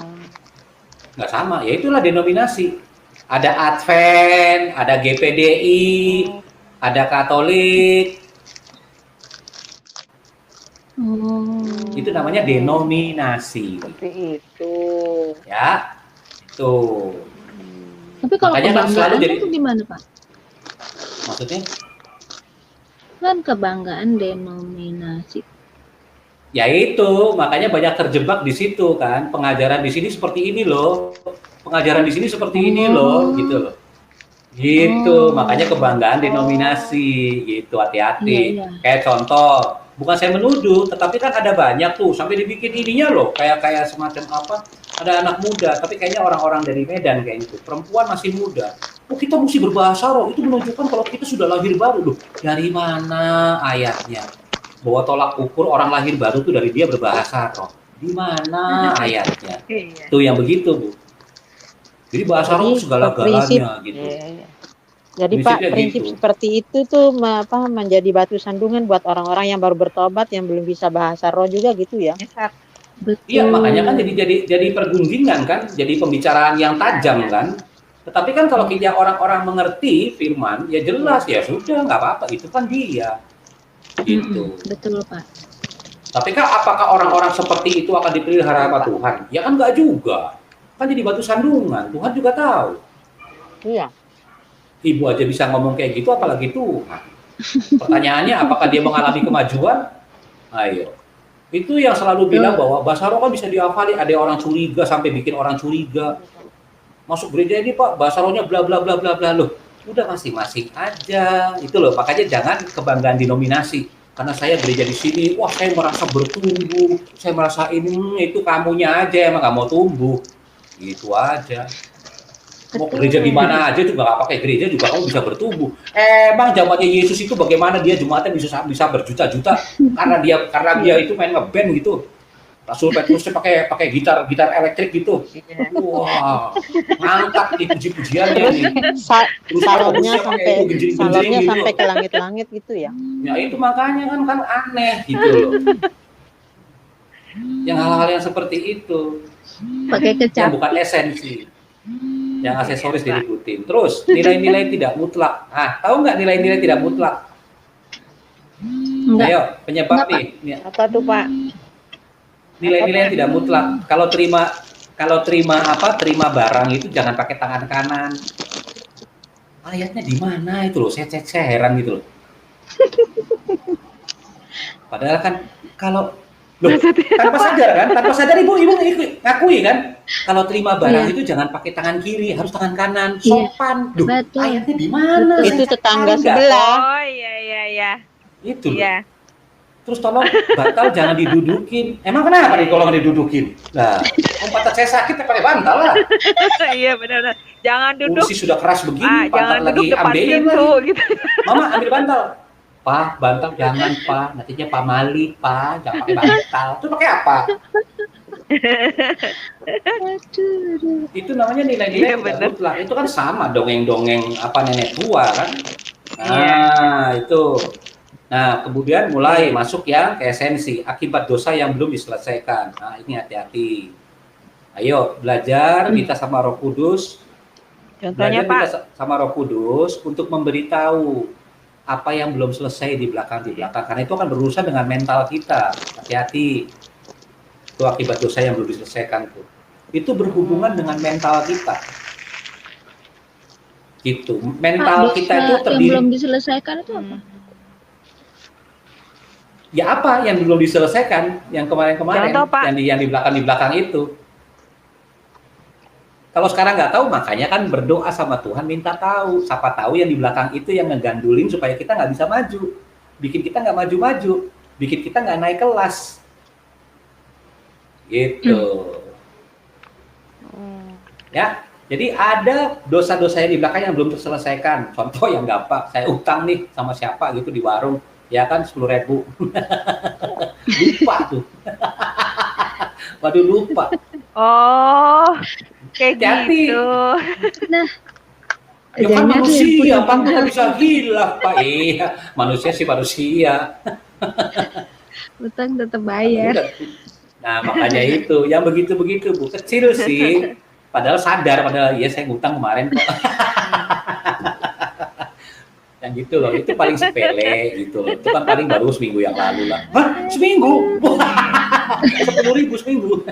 Nggak sama. Ya itulah denominasi. Ada Advent, ada GPDI, ada Katolik. Itu namanya denominasi. Seperti itu. Ya, tuh. Tapi kalau Makanya kan selalu kebanggaan jadi- itu gimana, Pak? Maksudnya? Kan kebanggaan denominasi. Ya itu, makanya banyak terjebak di situ kan. Pengajaran di sini seperti ini loh. Pengajaran di sini seperti ini loh, gitu loh. Gitu, makanya kebanggaan denominasi, gitu, hati-hati. Iya. Kayak contoh, bukan saya menuduh, tetapi kan ada banyak tuh, sampai dibikin ininya loh, kayak semacam apa, ada anak muda, tapi kayaknya orang-orang dari Medan kayak gitu, perempuan masih muda. Oh kita mesti berbahasa roh, itu menunjukkan kalau kita sudah lahir baru loh. Dari mana ayatnya? Bahwa tolak ukur orang lahir baru tuh dari dia berbahasa roh. Di mana ayatnya? Iya. Tuh yang begitu, Bu. Jadi bahasa roh segala-galanya gitu. Iya. Jadi Pak, Prinsipnya prinsip gitu. seperti itu tuh menjadi batu sandungan buat orang-orang yang baru bertobat yang belum bisa bahasa roh juga gitu ya. Betul. Iya, makanya kan jadi pergunjingan kan, jadi pembicaraan yang tajam kan. Tetapi kan kalau kita orang-orang mengerti firman, ya jelas ya sudah nggak apa-apa, itu kan dia. Gitu. Betul, Pak. Tapi kan apakah orang-orang seperti itu akan dipelihara sama Tuhan? Ya kan nggak juga. Kan jadi batu sandungan, Tuhan juga tahu. Iya. Ibu aja bisa ngomong kayak gitu, apalagi Tuhan. Pertanyaannya, apakah dia mengalami kemajuan? Ayo. Itu yang selalu bilang bahwa bahasa roh kan bisa dihafali, ada orang curiga sampai bikin orang curiga. Masuk gereja ini Pak, bahasa rohnya bla bla bla bla bla loh. Udah masing-masing aja. Itu loh, makanya jangan kebanggaan denominasi. Karena saya gereja di sini, wah saya merasa bertumbuh, saya merasa ini itu kamunya aja emang nggak mau tumbuh. Gitu aja. Mau gereja di mana aja juga nggak pakai gereja juga kamu bisa bertumbuh. Emang zamannya Yesus itu bagaimana dia Jumatnya bisa berjuta-juta karena dia itu main ngeband gitu. Rasul Petrusnya pakai gitar elektrik gitu. Wah, ngangkat di puji-pujiannya nih. Salonnya sampai gitu. sampai ke langit-langit gitu ya. Ya itu makanya kan aneh gitu loh. Yang hal-hal yang seperti itu Pakai yang kecap. bukan esensi. Yang aksesoris diributin. Terus nilai-nilai tidak mutlak. Tahu nggak nilai-nilai tidak mutlak? Enggak. Ayo, penyebab Enggak, nih. Apa tuh, Pak? Nilai-nilai tidak mutlak. Kalau terima barang itu jangan pakai tangan kanan. Ayatnya di mana itu loh? Saya heran gitu loh. Padahal kan kalau tanpa sadar ibu ngakui kan, kalau terima barang itu jangan pakai tangan kiri, harus tangan kanan, sopan. Duh, ayatnya di mana? Itu tetangga sebelah. Oh iya. Itu loh. Iya. Terus tolong bantal jangan didudukin. Emang kenapa nih kalau nggak didudukin? Nah, patah saya sakit ya pakai bantal lah. Iya benar. Jangan duduk. Kursi sudah keras begini, Jangan duduk lagi depan ambeien pintu lagi. gitu. Mama ambil bantal. Pak, bantal jangan Pak. Nantinya Pak Mali, Pak. Jangan pakai bantal. Itu pakai apa? Itu namanya nilai-nilai tidak mutlak. Itu kan sama dongeng-dongeng nenek tua kan. Itu. Nah, kemudian mulai masuk yang ke esensi, akibat dosa yang belum diselesaikan. Nah, ini hati-hati. Ayo, belajar minta sama Roh Kudus. Contohnya, Pak. Minta sama Roh Kudus untuk memberitahu apa yang belum selesai di belakang. Karena itu akan berurusan dengan mental kita. Hati-hati. Itu akibat dosa yang belum diselesaikan tuh. Itu berhubungan dengan mental kita. Gitu. Mental kita itu terdiri. Yang belum diselesaikan itu apa? Ya apa yang belum diselesaikan, yang kemarin-kemarin, yang di belakang itu. Kalau sekarang nggak tahu, makanya kan berdoa sama Tuhan, minta tahu. Siapa tahu yang di belakang itu yang ngegandulin supaya kita nggak bisa maju, bikin kita nggak maju-maju, bikin kita nggak naik kelas. Gitu. Ya, jadi ada dosa-dosa yang di belakang yang belum terselesaikan. Contoh yang gampang, saya utang nih sama siapa gitu di warung. Ya kan 10.000. Lupa tuh. Waduh lupa. Oh, kayak gitu. Nah, ya kan manusia, Pak nggak bisa gila, Pak. Iya, manusia sih manusia. Utang tetap bayar. Nah, makanya itu, yang begitu-begitu Bu, kecil sih. Padahal sadar, ya saya ngutang kemarin kok. Yang gitu loh, itu paling sepele gitu loh. Itu kan paling baru seminggu yang lalu lah. Hah? Seminggu? 10.000 seminggu.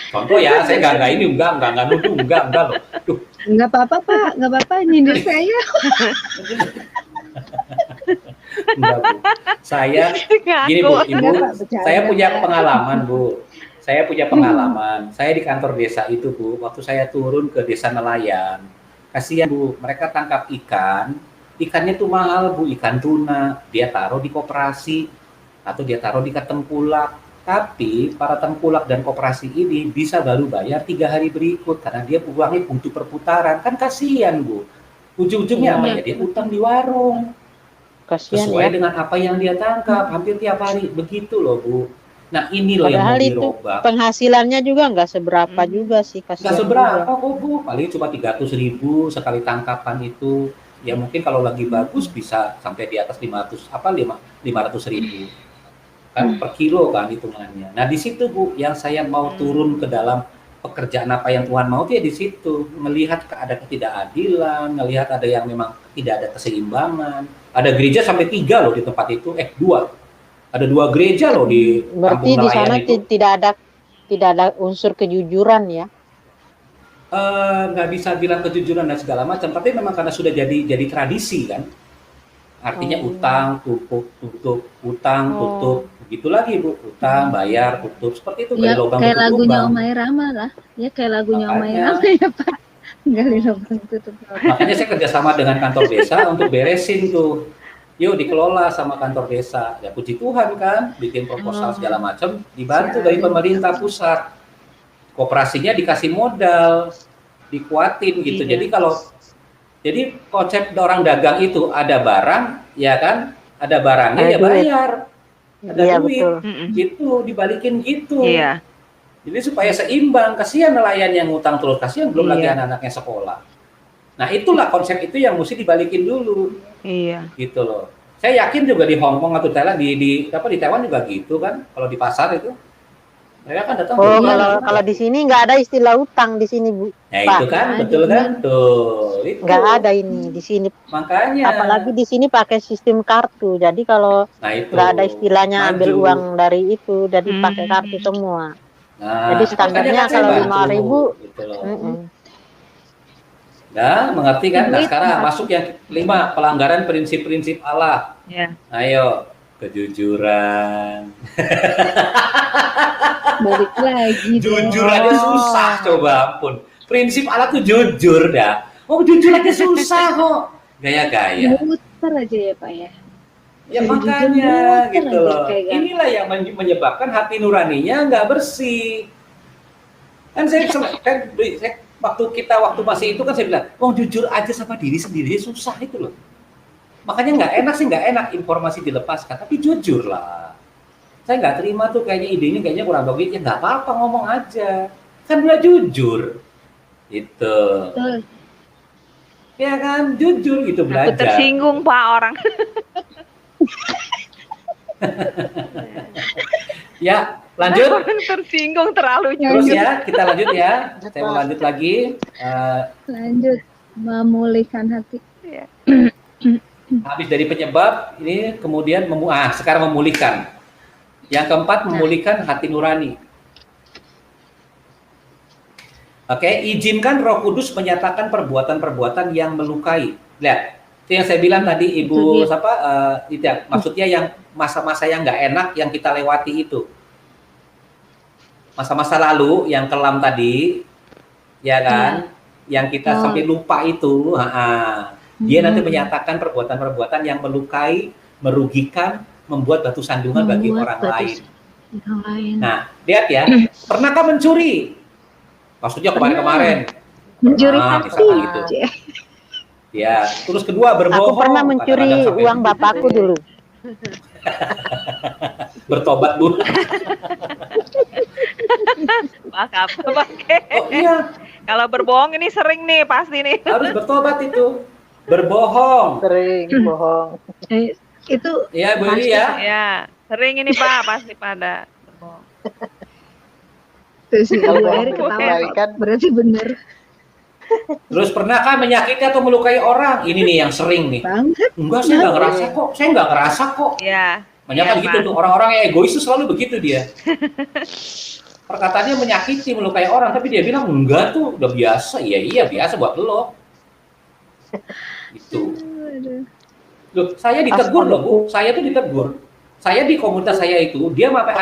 Contoh ya, saya enggak nuduh, enggak loh. Duh. Enggak apa-apa, Pak. Enggak apa-apa, nyindir saya. Enggak, Bu. Saya, gini Bu, Ibu, saya punya pengalaman, Bu. Saya punya pengalaman. Saya di kantor desa itu, Bu, waktu saya turun ke desa nelayan, kasihan Bu, mereka tangkap ikan, ikannya tuh mahal Bu, ikan tuna, dia taruh di koperasi, atau dia taruh di tengkulak, tapi para tengkulak dan koperasi ini bisa baru bayar 3 hari berikut, karena dia uangnya butuh perputaran, kan kasihan Bu, ujung-ujungnya apa ya, dia utang di warung, kasihan sesuai ya. dengan apa yang dia tangkap, hampir tiap hari, begitu loh Bu. Nah ini loh yang mau dirubah. Penghasilannya juga nggak seberapa juga sih, nggak seberapa kok Bu, paling cuma 300.000 sekali tangkapan itu. Ya mungkin kalau lagi bagus bisa sampai di atas 500.000 kan per kilo kan hitungannya. Nah di situ Bu yang saya mau turun ke dalam pekerjaan apa yang Tuhan mau, ya di situ melihat ada ketidakadilan, melihat ada yang memang tidak ada keseimbangan. Ada gereja sampai 3 loh di tempat itu, 2. Ada 2 gereja loh di berarti di sana itu. tidak ada unsur kejujuran ya? Nggak bisa bilang kejujuran dan segala macam, tapi memang karena sudah jadi tradisi kan. Artinya utang, tutup, utang, tutup, begitu lagi Bu, utang, bayar, tutup, seperti itu. Ya, kayak lagunya Omai Rama lah, ya kayak lagunya Omai Rama ya Pak. Gali lubang tutup. Makanya saya kerjasama dengan kantor desa untuk beresin tuh. Yuk dikelola sama kantor desa, ya puji Tuhan kan, bikin proposal segala macam, dibantu dari pemerintah pusat, koperasinya dikasih modal, dikuatin gitu. Jadi konsep orang dagang itu ada barang, ya kan, ada barangnya ya bayar, ada duit, gitu dibalikin gitu. Iya. Jadi supaya seimbang, kasihan nelayan yang ngutang terus, kasihan belum lagi anak-anaknya sekolah. Nah itulah konsep itu yang mesti dibalikin dulu. Iya. Gitu loh. Saya yakin juga di Hong Kong atau Thailand, di Taiwan juga gitu kan, kalau di pasar itu. Mereka kan datang Oh, berbulan. kalau di sini nggak ada istilah utang di sini, Bu. Nah Pak. itu kan, Nggak betul ada. kan? Tuh, itu. Nggak ada ini di sini. Makanya. Apalagi di sini pakai sistem kartu. Jadi kalau Nah itu. nggak ada istilahnya ambil maju. uang dari itu, jadi pakai kartu semua. Nah, Jadi standarnya makanya kan saya kalau bantu, 5.000, gitu loh. mm-mm. Nah, mengerti kan? Nah, Duit, sekarang Pak. masuk yang 5, pelanggaran prinsip-prinsip Allah. Ya. Ayo, kejujuran. Balik lagi. Jujur dong. aja susah, coba ampun. Prinsip Allah tuh jujur dah. Oh, jujur aja susah kok. Gaya-gaya. Muter aja ya Pak ya. Ya Jadi makanya jujur gitu aja loh. kayak gitu. Inilah yang menyebabkan hati nuraninya nggak bersih. Kan saya waktu masih itu kan saya bilang, oh jujur aja sama diri sendiri susah itu loh. Makanya nggak enak informasi dilepaskan, tapi jujur lah. Saya nggak terima tuh kayaknya ide ini kayaknya kurang bagus, ya nggak apa-apa ngomong aja. Kan udah jujur. Gitu. Betul. Ya kan, jujur gitu Aku belajar. tersinggung Pak orang. Ya, lanjut. Orang tersinggung terlalu Terus jujur. ya, kita lanjut ya. Saya mau lanjut lagi. Lanjut memulihkan hati. Ya. Habis dari penyebab, ini kemudian sekarang memulihkan. Yang keempat, memulihkan hati nurani. Oke, izinkan Roh Kudus menyatakan perbuatan-perbuatan yang melukai. Lihat, itu yang saya bilang tadi, Ibu maksudnya yang masa-masa yang nggak enak yang kita lewati itu. Masa-masa lalu yang kelam tadi, ya kan, yang kita sampai lupa itu, dia nanti menyatakan perbuatan-perbuatan yang melukai, merugikan, membuat batu sandungan bagi orang lain. Nah, lihat ya, pernahkah mencuri? Maksudnya kemarin-kemarin. Mencuri Pernah, hati. misalkan gitu. Ya, terus kedua berbohong. Aku pernah mencuri kadang-kadang sampai uang bapakku dulu. bertobat dulu. Pak apa pakai? Oh iya, Kalau berbohong ini sering nih pasti nih. harus bertobat itu. Berbohong. Sering bohong. Itu Ya, Bu Iri ya. Ya, sering ini Pak pasti pada berbohong. terus Kalau Bu bohong Eri ketawa dikembalikan. Pak. Berarti bener Terus pernahkah menyakiti atau melukai orang? Ini nih yang sering nih. banget. Enggak, saya nggak ngerasa kok. Saya nggak ngerasa kok. Ya. Banyak kan Iya, gitu Pak. tuh. Orang-orang yang egois itu selalu begitu dia. Perkataannya menyakiti, melukai orang, tapi dia bilang enggak tuh, udah biasa. Iya biasa buat lo. Gitu. Loh, saya ditegur loh, Bu. Saya tuh ditegur. Saya di komunitas saya itu, dia sampai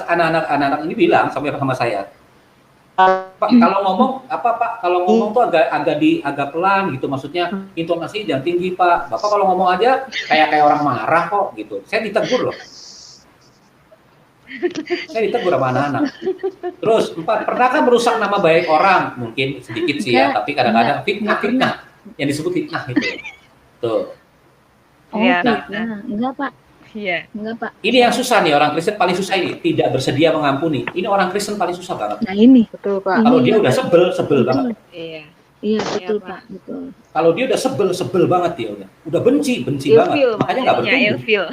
anak-anak ini bilang sampai sama saya, Pak, kalau ngomong kalau ngomong tuh agak pelan gitu, maksudnya intonasi jangan tinggi, Pak. Bapak kalau ngomong aja kayak orang marah kok gitu. Saya ditegur loh. Saya ditegur sama anak-anak. Terus 4, pernahkah merusak nama baik orang? Mungkin sedikit sih ya, tapi kadang-kadang fitnah yang disebut fitnah gitu. Tuh. Oh, Iya, fitnah. Enggak Pak, Iya. enggak Pak. Ini yang susah nih, orang Kristen paling susah ini, tidak bersedia mengampuni. Ini orang Kristen paling susah banget. Nah ini. Betul, Pak. Kalau Ini dia yang udah betul. sebel banget. Iya. Iya betul Pak. Pak, betul. Kalau dia udah sebel banget dia udah benci banget. Makanya nggak bertumbuh. Ilfil.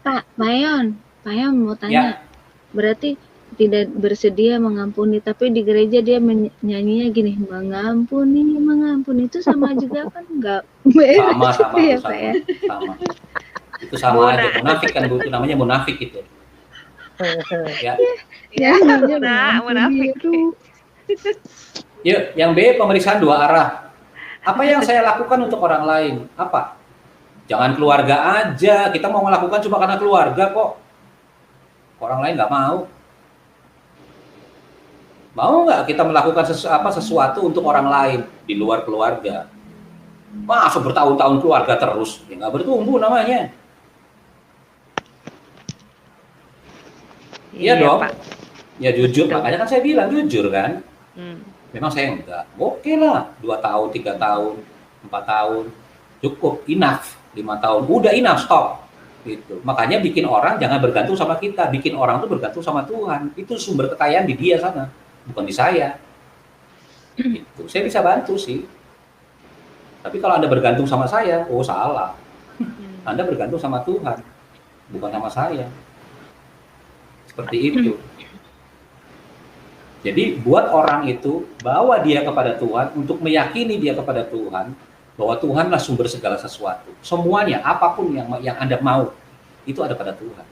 Pak Mayon mau tanya. Ya. Berarti tidak bersedia mengampuni, tapi di gereja dia nyanyinya gini, mengampuni itu sama juga kan enggak Sama ya Pak ya. sama. Itu sama aja, munafik kan Bu, itu namanya munafik itu. Ya. Ya, nyanyinya munafik. itu. Yuk, yang B, pemeriksaan 2 arah. Apa yang saya lakukan untuk orang lain? Apa? Jangan keluarga aja. Kita mau melakukan cuma karena keluarga kok. Orang lain nggak mau. Mau nggak kita melakukan sesuatu untuk orang lain di luar keluarga? Masa bertahun-tahun keluarga terus? Ya nggak bertumbuh namanya. Iya dong. Pak. Ya jujur, makanya kan saya bilang jujur kan. Memang saya enggak. Oke lah, 2 tahun, 3 tahun, 4 tahun. Cukup, enough. 5 tahun, udah enough, stop. Gitu. Makanya bikin orang jangan bergantung sama kita. Bikin orang tuh bergantung sama Tuhan. Itu sumber kekayaan di dia sana, bukan di saya. Gitu. Saya bisa bantu sih. Tapi kalau Anda bergantung sama saya, oh salah. Anda bergantung sama Tuhan, bukan sama saya. Seperti itu. Jadi buat orang itu, bawa dia kepada Tuhan untuk meyakini dia kepada Tuhan, bahwa Tuhanlah sumber segala sesuatu. Semuanya, apapun yang Anda mau, itu ada pada Tuhan.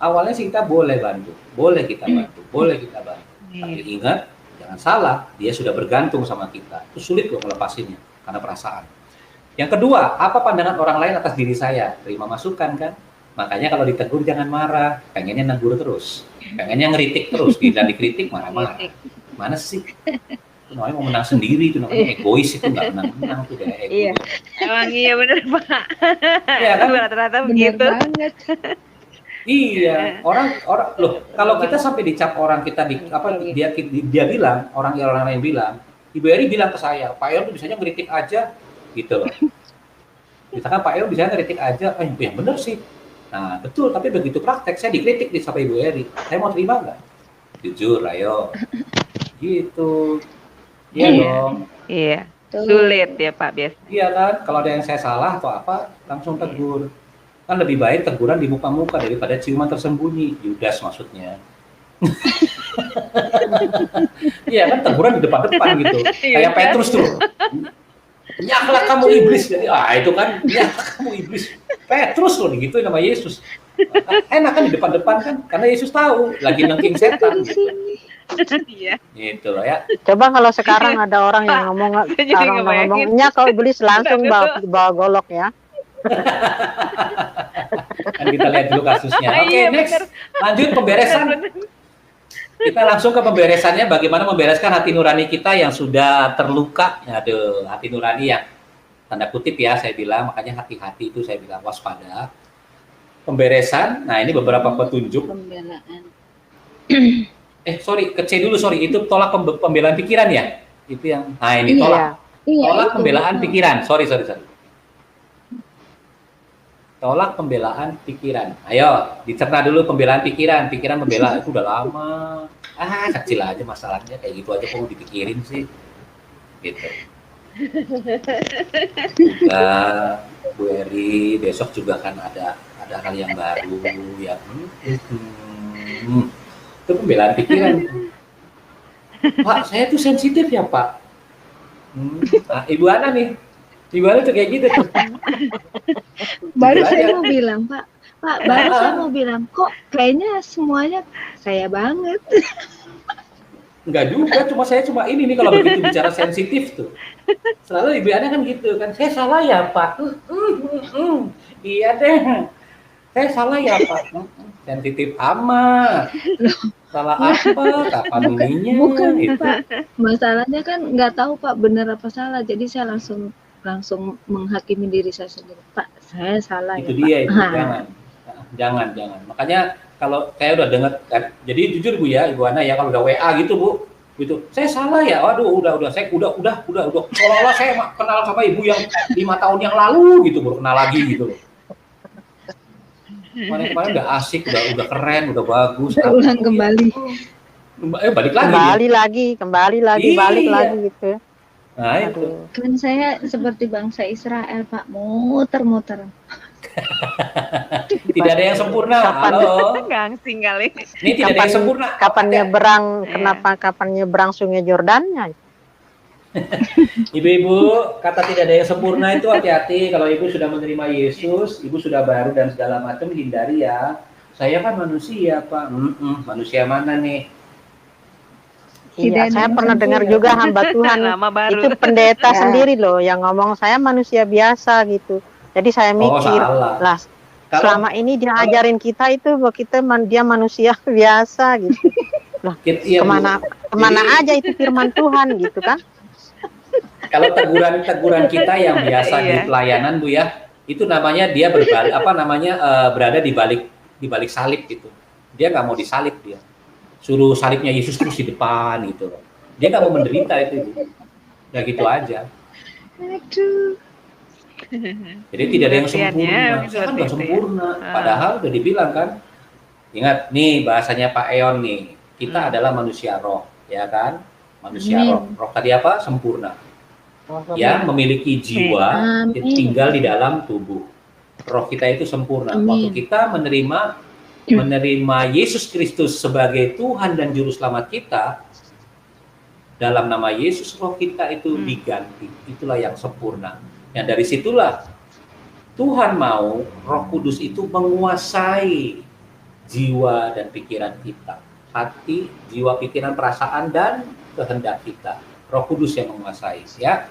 Awalnya sih kita boleh bantu, boleh kita bantu, boleh kita bantu. Tapi ingat, jangan salah, dia sudah bergantung sama kita. Itu sulit loh melepasinnya, karena perasaan. Yang kedua, apa pandangan orang lain atas diri saya? Terima masukan kan? Makanya kalau ditegur jangan marah, pengennya negur terus. Pengennya ngeritik terus, tidak dikritik marah-marah. Mana sih? Itu namanya mau menang sendiri, itu namanya egois, itu nggak menang-menang, itu kayak egois. Iya, emang iya bener Pak. Iya kan? Rata-rata Bener begitu. banget. Iya, orang loh, kalau kita sampai dicap orang kita dia bilang, orang lain bilang, Ibu Eri bilang ke saya, Pak El tuh bisanya ngeritik aja, gitu loh. Misalkan Pak El bisanya ngeritik aja, yang bener sih. Nah, betul, tapi begitu praktek, saya dikritik sama Ibu Eri. Saya mau terima nggak? Jujur, ayo. Gitu. Iya dong. Iya, sulit ya Pak biasa. Iya kan, kalau ada yang saya salah atau apa, langsung tegur. Kan lebih baik teguran di muka-muka daripada ciuman tersembunyi. Judas maksudnya. Iya kan, teguran di depan-depan gitu. Kayak Petrus tuh. Nyaklah kamu iblis. Jadi, itu kan, nyaklah kamu iblis. Petrus loh, digituin sama Yesus. Enak kan di depan-depan kan, karena Yesus tahu lagi nengking setan. Iya. Gitu loh ya. Coba kalau sekarang ada orang yang ngomong, nyak kau iblis, langsung bawa golok ya. Kan kita lihat dulu kasusnya. Oke, next. Lanjut pemberesan. Kita langsung ke pemberesannya, bagaimana membereskan hati nurani kita yang sudah terluka. Aduh, hati nurani yang tanda kutip ya saya bilang, makanya hati-hati itu saya bilang waspada. Pemberesan, nah ini beberapa petunjuk. Pembelaan. Ke C dulu, itu tolak pembelaan pikiran ya? Itu yang, nah ini tolak. Iya, Tolak itu. pembelaan pikiran, sorry. Tolak pembelaan pikiran. Ayo, dicerna dulu pembelaan pikiran. Pikiran membela itu udah lama. Kecil aja masalahnya, kayak gitu aja kok dipikirin sih. Gitu. Bu Eri, besok juga kan ada hal yang baru ya. Itu pembelaan pikiran. Pak, saya tuh sensitif ya Pak. Ibu Ana nih. Ibu Ana tuh kayak gitu tuh. Baru saya mau bilang, Pak, baru saya mau bilang, kok kayaknya semuanya saya banget. Enggak juga, saya cuma ini nih kalau begitu bicara sensitif tuh. Selalu Ibu Ana kan gitu kan, saya salah ya Pak. Iya deh, saya salah ya Pak. Sensitif amat. Salah apa? Kapan ininya? Bukan gitu. Pak, masalahnya kan nggak tahu Pak benar apa salah, jadi saya langsung menghakimi diri saya sendiri. Pak, saya salah Itu ya dia Pak. itu, jangan. Makanya kalau saya udah dengar kan, jadi jujur Bu ya, Ibu Ana ya, kalau udah WA gitu Bu, gitu, saya salah ya, waduh udah, saya udah, seolah-olah saya kenal sama Ibu yang 5 tahun yang lalu gitu, baru kenal lagi gitu loh. Kemarin udah asik, udah keren, udah bagus. Ulang kembali. Balik lagi. Kembali lagi, Iya. balik lagi gitu ya. Nah itu. Kan saya seperti bangsa Israel Pak, muter-muter. Tidak ada yang sempurna. Halo. Gangsing kali. Ini tidak ada yang sempurna. Kapan nyebrang, Iya. kapan nyebrang sungai Yordannya? Ibu-ibu, kata tidak ada yang sempurna itu hati-hati. Kalau ibu sudah menerima Yesus, ibu sudah baru dan segala macam, hindari ya. Saya kan manusia Pak. Manusia mana nih? Iya, saya pernah dengar juga hamba Tuhan Lama baru. itu pendeta sendiri loh yang ngomong saya manusia biasa gitu. Jadi saya mikir, salah. lah selama ini dia kalau- ajarin kita itu bahwa dia manusia biasa gitu. Lah Iya, Bu. kemana aja itu firman Tuhan gitu kan? Kalau teguran kita yang biasa di Iya. pelayanan Bu ya, itu namanya dia berada di balik salib gitu. Dia nggak mau disalib dia. Suruh salibnya Yesus terus di depan gitu. Dia nggak mau menderita itu Bu. Ya gitu aja. Aduh. Jadi tidak ada yang Pengertiannya sempurna. Saya kan seperti nggak itu ya. sempurna. Padahal udah dibilang kan. Ingat nih bahasanya Pak Eon nih. Kita adalah manusia roh, ya kan? Manusia roh. Roh tadi apa? Sempurna. Yang memiliki jiwa Amin. tinggal di dalam tubuh. Roh kita itu sempurna. Amin. Waktu kita menerima Yesus Kristus sebagai Tuhan dan Juru Selamat kita, dalam nama Yesus roh kita itu diganti. Itulah yang sempurna. Yang dari situlah Tuhan mau Roh Kudus itu menguasai jiwa dan pikiran kita, hati, jiwa, pikiran, perasaan, dan kehendak kita. Roh Kudus yang menguasai, ya.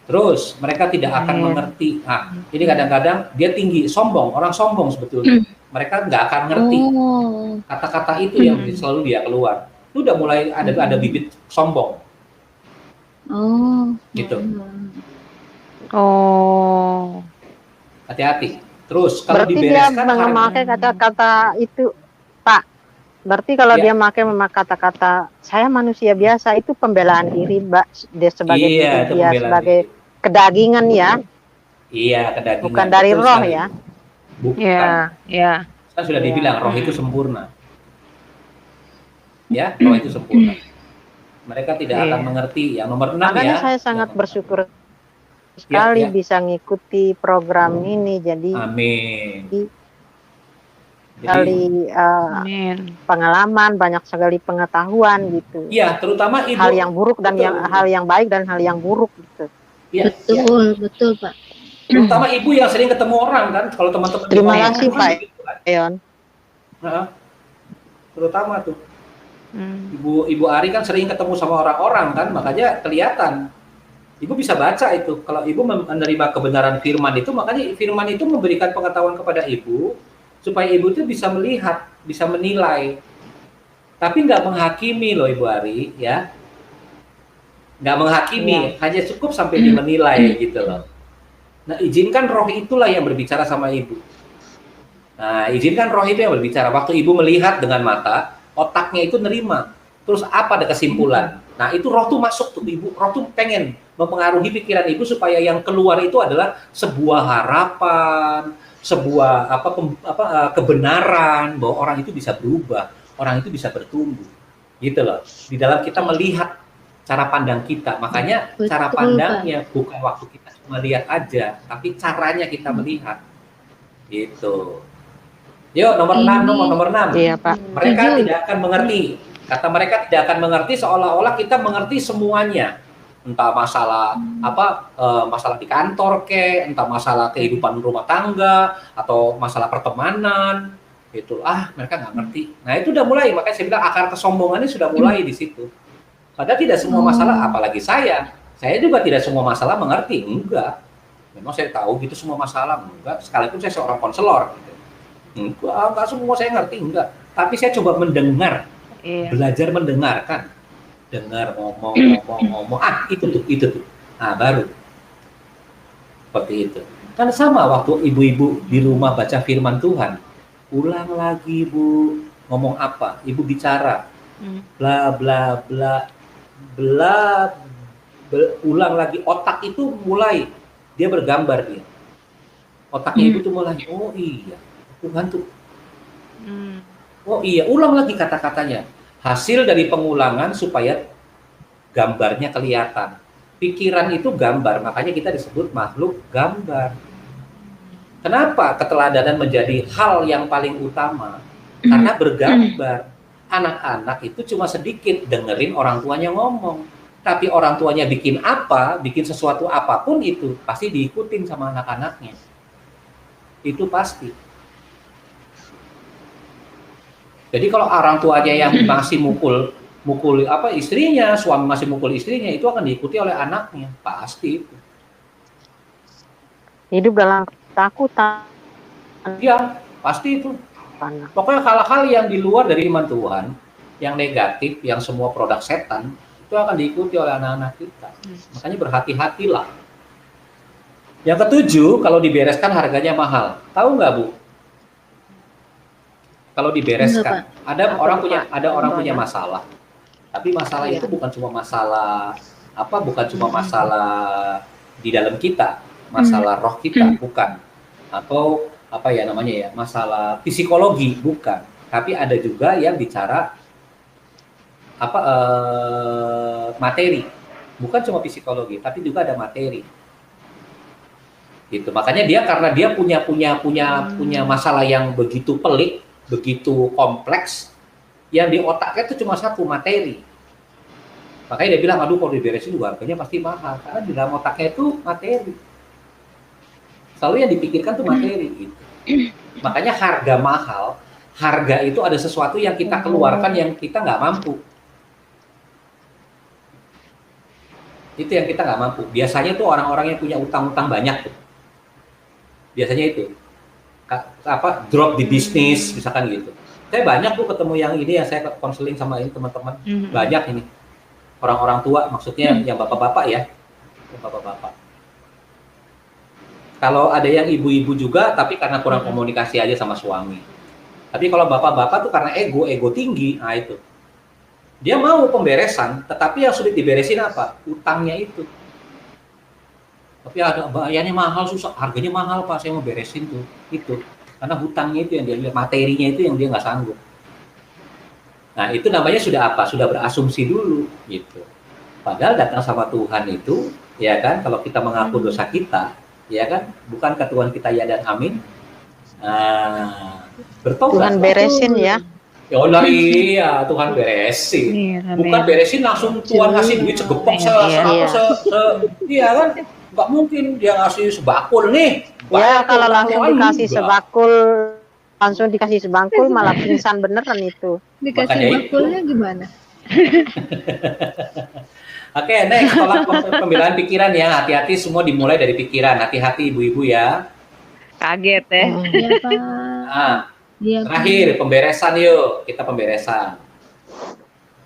Terus mereka tidak akan mengerti. Nah, ini kadang-kadang dia tinggi, sombong, orang sombong sebetulnya. Mereka nggak akan ngerti kata-kata itu yang selalu dia keluar. Itu udah mulai ada bibit sombong. Gitu. Hati-hati. Terus kalau berarti dibereskan dia memakai kata-kata itu, Pak. Berarti kalau dia memakai kata-kata saya manusia biasa, itu pembelaan diri, Mbak. Dia sebagai dia sebagai kedagingan, ya. Iya, kedagingan. Bukan dari roh, ya. Bukan. Ya. Kan sudah dibilang roh itu sempurna. Ya, roh itu sempurna. Mereka tidak akan mengerti. Yang nomor 6 makanya saya sangat bersyukur sekali bisa ngikuti program ini. Jadi amin. Sekali pengalaman, banyak sekali pengetahuan gitu. Iya, terutama ibu. Hal yang buruk dan hal yang baik dan hal yang buruk gitu. Ya, betul Pak. Terutama ibu yang sering ketemu orang kan, kalau teman-teman. Terima kasih Pak Eon. Nah, terutama tuh. Ibu Ari kan sering ketemu sama orang-orang kan, makanya kelihatan. Ibu bisa baca itu. Kalau ibu menerima kebenaran firman itu, makanya firman itu memberikan pengetahuan kepada ibu supaya ibu itu bisa melihat, bisa menilai. Tapi nggak menghakimi loh Ibu Ari, ya. Nggak menghakimi, hanya cukup sampai menilai gitu loh. Nah, izinkan roh itulah yang berbicara sama ibu. Nah, izinkan roh itu yang berbicara. Waktu ibu melihat dengan mata, otaknya itu nerima. Terus apa ada kesimpulan? Nah, itu roh tuh masuk tuh ibu. Roh tuh pengen mempengaruhi pikiran ibu supaya yang keluar itu adalah sebuah harapan, sebuah kebenaran bahwa orang itu bisa berubah, orang itu bisa bertumbuh. Gitu loh. Di dalam kita melihat cara pandang kita. Makanya cara pandangnya bukan waktu kita melihat aja, tapi caranya kita melihat. Gitu. Yuk, nomor 6. Iya, Pak. Mereka tidak akan mengerti. Kata mereka tidak akan mengerti seolah-olah kita mengerti semuanya. Entah masalah masalah di kantor entah masalah kehidupan rumah tangga atau masalah pertemanan. Gitu. Mereka nggak ngerti. Nah, itu udah mulai, makanya saya bilang akar kesombongannya sudah mulai di situ. Padahal tidak semua masalah, apalagi saya juga tidak semua masalah mengerti, enggak. Memang saya tahu gitu semua masalah, enggak. Sekalipun saya seorang konselor, gitu. Enggak semua saya ngerti, enggak. Tapi saya coba mendengar, belajar mendengarkan, dengar ngomong, itu tuh. Nah, baru seperti itu. Kan sama waktu ibu-ibu di rumah baca firman Tuhan, ulang lagi Bu, ngomong apa? Ibu bicara, bla bla bla bla. Ulang lagi, otak itu mulai dia bergambar dia. Otaknya ibu tuh mulai, oh iya, Tuhan tuh. Oh iya, ulang lagi kata-katanya. Hasil dari pengulangan supaya gambarnya kelihatan. Pikiran itu gambar, makanya kita disebut makhluk gambar. Kenapa keteladanan menjadi hal yang paling utama? Karena bergambar. Anak-anak itu cuma sedikit dengerin orang tuanya ngomong. Tapi orang tuanya bikin bikin sesuatu apapun itu, pasti diikutin sama anak-anaknya. Itu pasti. Jadi kalau orang tuanya yang masih mukul istrinya, suami masih mukul istrinya, itu akan diikuti oleh anaknya, pasti itu. Hidup dalam ketakutan. Iya, pasti itu. Pokoknya hal-hal yang di luar dari iman Tuhan, yang negatif, yang semua produk setan, itu akan diikuti oleh anak-anak kita. Makanya berhati-hatilah. Yang ketujuh, kalau dibereskan harganya mahal. Tahu nggak Bu? Kalau dibereskan, ada orang punya masalah. Tapi masalah itu bukan cuma masalah di dalam kita, masalah roh kita, bukan. Atau masalah psikologi, bukan. Tapi ada juga yang bicara materi. Bukan cuma psikologi, tapi juga ada materi. Gitu. Makanya karena dia punya masalah yang begitu pelik, begitu kompleks, yang di otaknya itu cuma satu, materi. Makanya dia bilang, aduh kalau diberesin juga harganya pasti mahal. Karena di dalam otaknya itu materi. Selalu yang dipikirkan tuh materi gitu. Makanya harga mahal, harga itu ada sesuatu yang kita keluarkan yang kita nggak mampu. Itu yang kita nggak mampu. Biasanya tuh orang-orang yang punya utang-utang banyak tuh. Biasanya itu. Drop di bisnis, misalkan gitu. Saya banyak tuh ketemu yang ini, yang saya konseling sama ini teman-teman. Banyak ini. Orang-orang tua, maksudnya yang bapak-bapak ya. Yang bapak-bapak. Kalau ada yang ibu-ibu juga, tapi karena kurang komunikasi aja sama suami. Tapi kalau bapak-bapak tuh karena ego tinggi, nah itu. Dia mau pemberesan, tetapi yang sulit diberesin apa? Utangnya itu. Tapi ada bayarnya mahal, susah, harganya mahal Pak, saya mau beresin tuh, itu. Karena hutangnya itu yang dia lihat, materinya itu yang dia nggak sanggup. Nah itu namanya sudah apa? Sudah berasumsi dulu, gitu. Padahal datang sama Tuhan itu, ya kan, kalau kita mengaku dosa kita, ya kan, bukankah Tuhan kita ya dan amin? Bertobat. Tuhan beresin ya. Oh iya, Tuhan beresin. Bukan beresin langsung Tuhan ngasih duit segepok iya kan? Nggak mungkin dia ngasih sebakul nih. Ya kalau langsung dikasih sebakul, langsung dikasih sebangkul malah pingsan beneran itu. Dikasih bakulnya gimana? Oke, next tolak pembelaan pikiran ya. Hati-hati semua dimulai dari pikiran. Hati-hati ibu-ibu ya. Kaget ya. Iya Pak. Nah, terakhir pemberesan yuk. Kita pemberesan.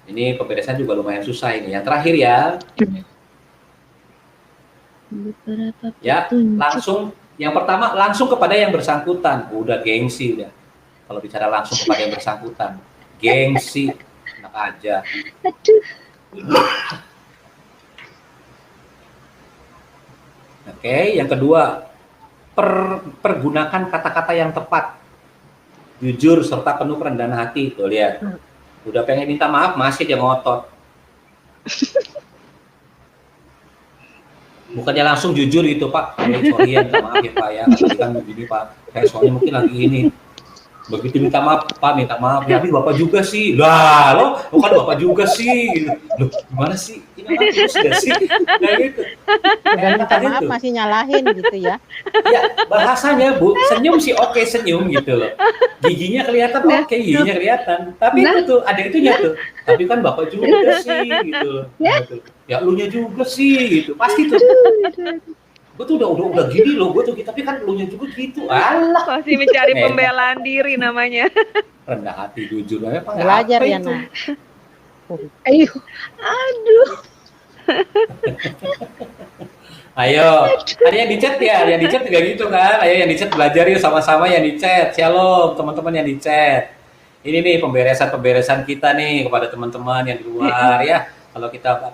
Ini pemberesan juga lumayan susah ini. Yang terakhir ya. Ya, langsung. Yang pertama langsung kepada yang bersangkutan. Udah gengsi udah. Kalau bicara langsung kepada yang bersangkutan, gengsi, enak aja. Oke, yang kedua, pergunakan kata-kata yang tepat, jujur serta penuh kerendahan hati. Tuh lihat, udah pengen minta maaf masih aja ngotot. Bukannya langsung jujur gitu Pak, sorry ya minta maaf ya Pak ya, tadi kan begini Pak, kayak soalnya mungkin lagi ini. Begitu minta maaf, Pak minta maaf, ya tapi Bapak juga sih. Lah, lo kan Bapak juga sih. Loh, gimana sih? Ini kan terus gak sih? Kayak gitu. Dan minta maaf gitu. Masih nyalahin gitu ya. Ya, bahasanya Bu, senyum sih oke, senyum gitu loh. Giginya kelihatan oke, giginya kelihatan. Tapi itu tuh, ada itunya tuh. Tapi kan Bapak juga sih gitu. Ya elunya juga sih gitu. Pasti tuh. Gue tuh udah gini loh, gue tuh tapi kan elunya juga gitu. Alah, masih mencari pembelaan diri namanya. Rendah hati jujur aja Pak. Belajar ya Nah. Ayo. Aduh. Ayo, ada yang di chat ya, yang di chat juga gitu kan. Ayo yang di chat belajar yuk sama-sama yang di chat. Shalom teman-teman yang di chat. Ini nih pemberesan kita nih kepada teman-teman yang di luar ya. Kalau kita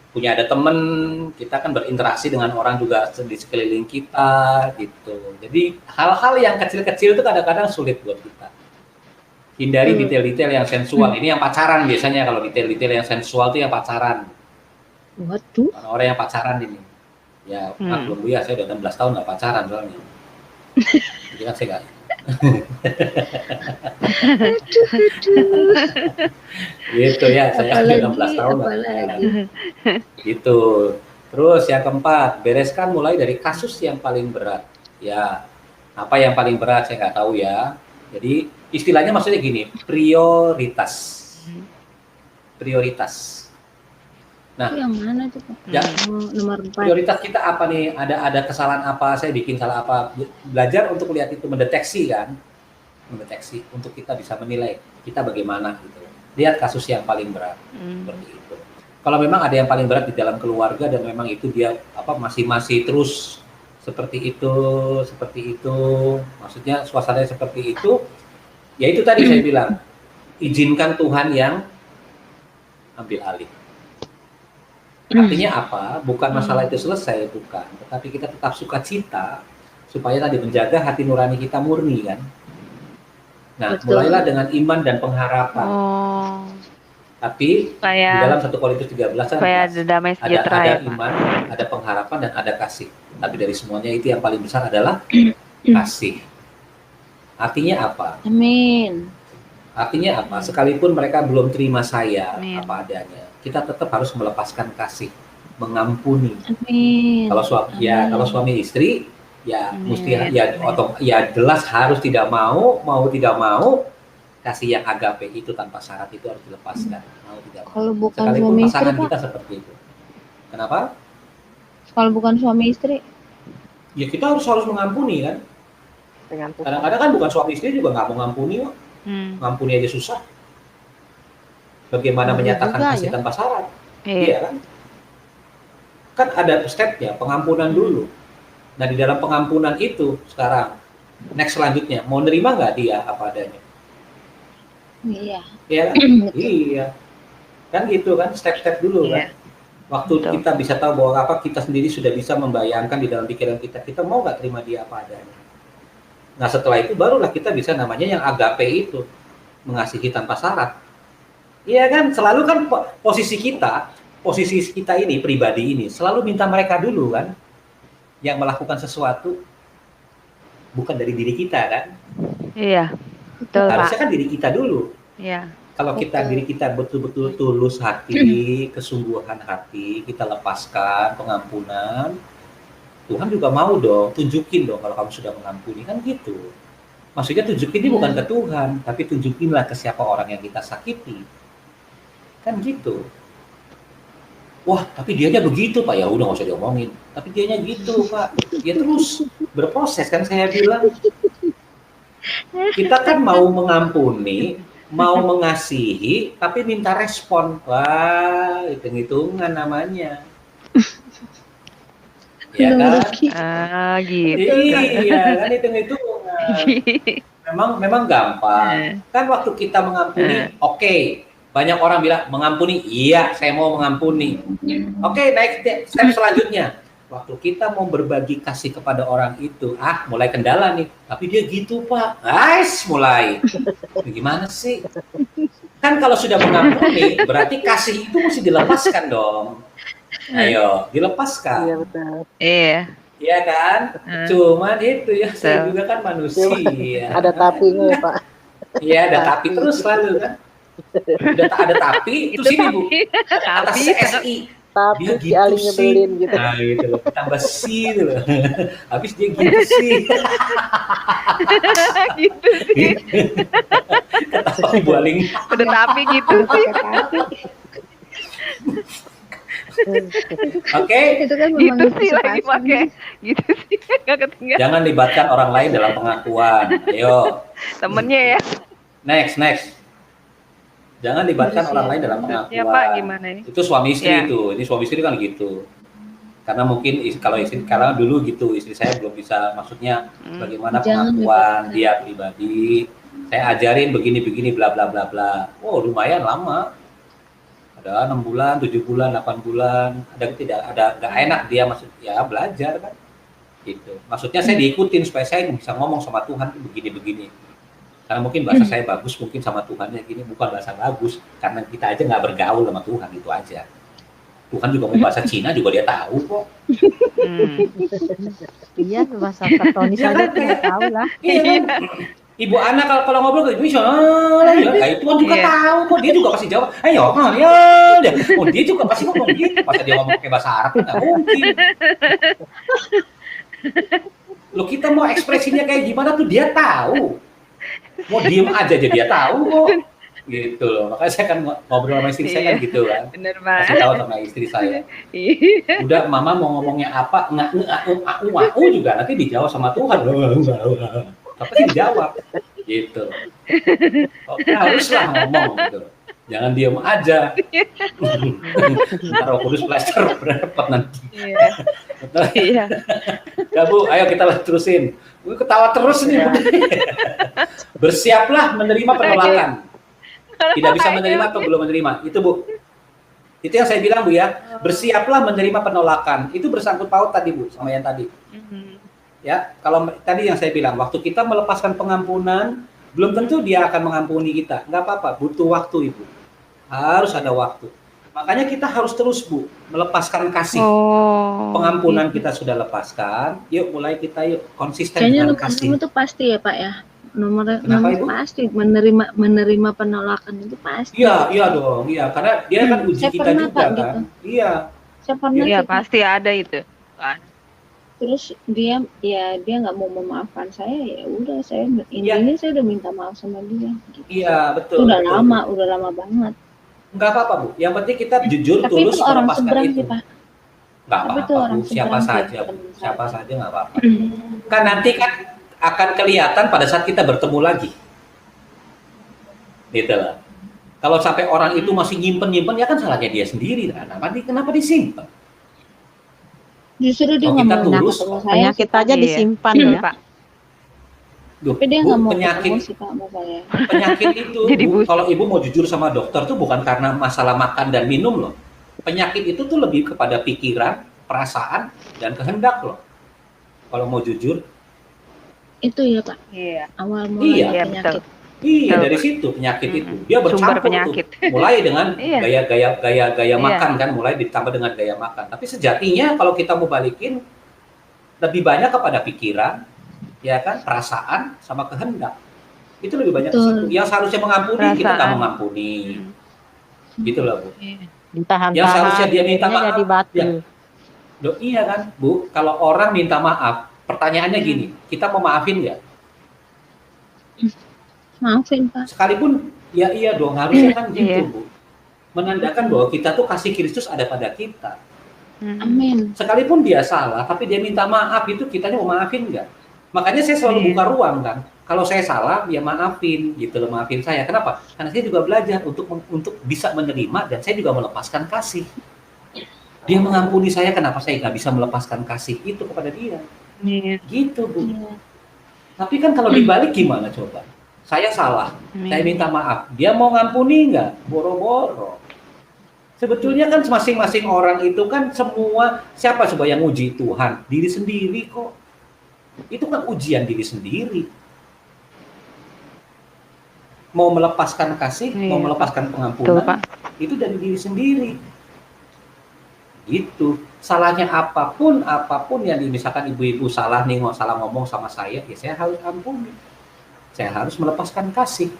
punya ada temen, kita kan berinteraksi dengan orang juga di sekeliling kita gitu. Jadi hal-hal yang kecil-kecil itu kadang-kadang sulit buat kita. Hindari detail-detail yang sensual. Ini yang pacaran biasanya, kalau detail-detail yang sensual itu yang pacaran. Waduh. Orang yang pacaran ini. Ya, belum ya, saya udah 16 tahun nggak pacaran soalnya. Jadi kan saya nggak. Gitu ya, saya udah 16 tahun gitu. Terus yang keempat, bereskan mulai dari kasus yang paling berat. Ya, apa yang paling berat saya nggak tahu ya. Jadi istilahnya maksudnya gini, prioritas. Nah, yang mana tuh Pak? Ya, nomor 4. Prioritas kita apa nih? Ada kesalahan apa? Saya bikin salah apa? Belajar untuk lihat itu, mendeteksi kan? Mendeteksi untuk kita bisa menilai kita bagaimana gitu. Lihat kasus yang paling berat seperti itu. Kalau memang ada yang paling berat di dalam keluarga dan memang itu dia masih terus seperti itu, maksudnya suasananya seperti itu, ya itu tadi saya bilang, izinkan Tuhan yang ambil alih. Artinya apa? Bukan masalah itu selesai, bukan. Tetapi kita tetap sukacita supaya tadi menjaga hati nurani kita murni kan. Nah, betul. Mulailah dengan iman dan pengharapan. Tapi di dalam 1 Korintus 13 ada iman, ada pengharapan dan ada kasih. Tapi dari semuanya itu yang paling besar adalah kasih. Artinya apa? Amin. Artinya apa? Sekalipun mereka belum terima saya Amin. apa adanya, kita tetap harus melepaskan kasih, mengampuni. Amin. Kalau suami istri ya Amin. mesti ya jelas harus tidak mau tidak mau kasih yang agape itu tanpa syarat itu harus dilepaskan. Mau tidak mau. Kalau bukan Sekalipun suami istri, pasangan Pak. kita seperti itu. Kenapa? Kalau bukan suami istri, Ya kita harus mengampuni kan. Dengan Tuhan. Kadang-kadang kan bukan suami istri juga nggak mau ngampuni kok. Ngampuni aja susah. Bagaimana Iya menyatakan juga, kasih ya. tanpa syarat? Iya. Iya kan? Kan ada stepnya, pengampunan dulu. Nah di dalam pengampunan itu sekarang, next selanjutnya, mau nerima nggak dia apa adanya? iya. Iya kan? Betul. Iya. Kan gitu kan, step-step dulu kan. Iya. Waktu Betul. kita bisa tahu bahwa apa kita sendiri sudah bisa membayangkan di dalam pikiran kita mau nggak terima dia apa adanya. Nah setelah itu barulah kita bisa namanya yang agape itu, mengasihi tanpa syarat. Iya kan, selalu kan posisi kita ini, pribadi ini, selalu minta mereka dulu kan, yang melakukan sesuatu, bukan dari diri kita kan. Iya. Betul, Pak. Harusnya kan diri kita dulu. Iya. Kalau kita Betul. diri kita betul-betul tulus hati, kesungguhan hati, kita lepaskan pengampunan, Tuhan juga mau dong, tunjukin dong kalau kamu sudah mengampuni, kan gitu. Maksudnya tunjukin ini bukan ke Tuhan, tapi tunjukinlah ke siapa orang yang kita sakiti. Kan gitu. Wah, tapi dianya begitu, Pak. Ya udah nggak usah diomongin. Tapi dianya gitu, Pak. Dia terus berproses kan saya bilang. Kita kan mau mengampuni, mau mengasihi, tapi minta respon. Wah, hitung-hitungan namanya. Ya kan? Gitu. Iya, kan hitung-hitungan. Memang gampang. Kan waktu kita mengampuni, oke. Banyak orang bilang mengampuni, iya, saya mau mengampuni. Oke, naik step selanjutnya. Waktu kita mau berbagi kasih kepada orang itu, mulai kendala nih. Tapi dia gitu, Pak. Mulai. Gimana sih? Kan kalau sudah mengampuni, berarti kasih itu mesti dilepaskan dong. Ayo, dilepaskan. Iya betul. Iya. Iya kan? Cuman itu ya, saya juga kan manusia. Ada tapinya ya Pak. Iya, ada tapi terus selalu kan. Udah ada tapi, itu sini Bu. Atas CSI. Tapi Dia si Ali nyebelin gitu. Nah gitu loh, tambah si gitu loh. Habis dia gitu sih. Gitu sih. Ketawa Ibu Aling. Udah tapi gitu sih. Oke. Itu kan Gitu memang sih lagi pakai. Gitu sih. Gak ketinggalan. Jangan libatkan orang lain dalam pengakuan. Ayo. Temennya ya. Next. Jangan libatkan orang lain dalam pengakuan. Ya Pak, gimana ini? Itu suami istri Ya. itu. Ini suami istri kan gitu. Karena mungkin kalau dulu gitu, istri saya belum bisa, maksudnya bagaimana Jangan pengakuan libatkan. dia pribadi. Saya ajarin begini bla bla bla bla. Oh, lumayan lama. Ada 6 bulan, 7 bulan, 8 bulan. Ada nggak enak dia ya belajar kan. Gitu. Maksudnya saya diikutin supaya saya bisa ngomong sama Tuhan begini. Karena mungkin bahasa saya bagus, mungkin sama Tuhannya gini, bukan bahasa bagus, karena kita aja nggak bergaul sama Tuhan, itu aja. Tuhan juga mau bahasa Cina juga dia tahu kok. Iya, bahasa Katonis Iya aja kan? tidak tahu lah. Iya. Ibu Ana kalau ngobrol ke Indonesia, nah, itu kan juga Iya. tahu kok, dia juga pasti jawab, ayo, dia juga pasti ngomong gitu, masa dia ngomong pakai bahasa Arab, nggak mungkin. Loh kita mau ekspresinya kayak gimana tuh dia tahu. Mau diem aja dia tahu kok. Gitu loh. Makanya saya kan ngobrol sama istri saya kan gitu kan. Bener Pak. Kasih tahu sama istri saya. Iya. Udah mama mau ngomongnya apa, aku juga nanti dijawab sama Tuhan. Tapi dijawab. Gitu. Oke, haruslah ngomong gitu. Jangan diem aja. Roh Kudus belajar berapa nanti. Iya. Iya. Ya Bu, ayo kita terusin. Gue ketawa terus nih. Bersiaplah menerima penolakan. Tidak bisa menerima atau belum menerima. Itu Bu. Itu yang saya bilang Bu ya. Bersiaplah menerima penolakan. Itu bersangkut paut tadi Bu, sama yang tadi. Ya, kalau tadi yang saya bilang, waktu kita melepaskan pengampunan, belum tentu dia akan mengampuni kita. Nggak apa-apa, butuh waktu Ibu. Harus ada waktu. Makanya kita harus terus Bu, melepaskan kasih. Pengampunan kita sudah lepaskan, yuk mulai kita konsisten Kayaknya dengan kamu kasih. itu pasti ya Pak ya, Kenapa, Ibu? pasti menerima penolakan itu pasti. Iya dong, iya, karena dia kan uji Saya kita pernah, juga Pak, kan. gitu. Iya, Saya pernah Iya, sih, Pak. pasti ada itu. Terus dia nggak mau memaafkan saya, ya udah saya intinya saya udah minta maaf sama dia. Gitu. iya, Itu betul. udah betul. lama banget. Enggak apa-apa, Bu. Yang penting kita jujur, Tapi tulus itu orang melepaskan seberang itu. sih, Pak. Enggak Tapi itu apa-apa, orang Bu. Siapa seberang sih, saja, Bu. teman Siapa saya. saja enggak apa-apa. Kan nanti kan akan kelihatan pada saat kita bertemu lagi. Gitu lah. Kalau sampai orang itu masih nyimpen, ya kan salahnya dia sendiri. Kenapa disimpan? Justru dia Kalau nggak kita mau tulus, ketemu saya. Penyakit aja Iya. disimpan ya. Pak. Duh, Tapi dia Bu, nggak mau penyakit ketemu sih, Pak, sama saya. penyakit itu, Jadi Bu, bus. kalau Ibu mau jujur sama dokter tuh bukan karena masalah makan dan minum loh. Penyakit itu tuh lebih kepada pikiran, perasaan, dan kehendak loh. Kalau mau jujur, Itu ya, Pak. Iya. Awal Iya. mulanya Iya, penyakit. iya Betul. dari situ penyakit itu. Mm-mm. Dia Sumber bercampur penyakit. tuh. Mulai dengan Iya. gaya Iya. makan kan, mulai ditambah dengan gaya makan. Tapi sejatinya kalau kita mau balikin lebih banyak kepada pikiran, ya kan, perasaan sama kehendak. Itu lebih banyak ke situ. Betul. Yang seharusnya mengampuni kita nggak Perasaan. mengampuni. Gitu loh, Bu. Ditahan-tahan. Yang seharusnya dia minta akhirnya maaf, jadi batu. ya. Loh, iya kan, Bu. Kalau orang minta maaf, pertanyaannya gini, kita mau maafin nggak? Maafin, Pak. Sekalipun, ya iya dong, harusnya kan gitu, Iya. Bu. Menandakan bahwa kita tuh kasih Kristus ada pada kita. Amin. Sekalipun dia salah, tapi dia minta maaf, itu kitanya mau maafin nggak? Makanya saya selalu Iya. buka ruang kan. Kalau saya salah, ya maafin, gitu loh, maafin saya. Kenapa? Karena saya juga belajar untuk bisa menerima dan saya juga melepaskan kasih. Dia mengampuni saya, kenapa saya nggak bisa melepaskan kasih itu kepada dia? Iya. Gitu, Bu. Iya. Tapi kan kalau dibalik gimana coba? Saya salah, saya minta maaf. Dia mau ngampuni nggak? Boro-boro. Sebetulnya kan masing-masing orang itu kan semua, siapa coba yang uji Tuhan? Diri sendiri kok. Itu kan ujian diri sendiri. Mau melepaskan kasih, Iya, mau Pak. melepaskan Betul, pengampunan, Pak. itu dari diri sendiri. Gitu. Salahnya apapun yang misalkan ibu-ibu salah nih, salah ngomong sama saya, ya saya harus ampuni. Saya harus melepaskan kasih.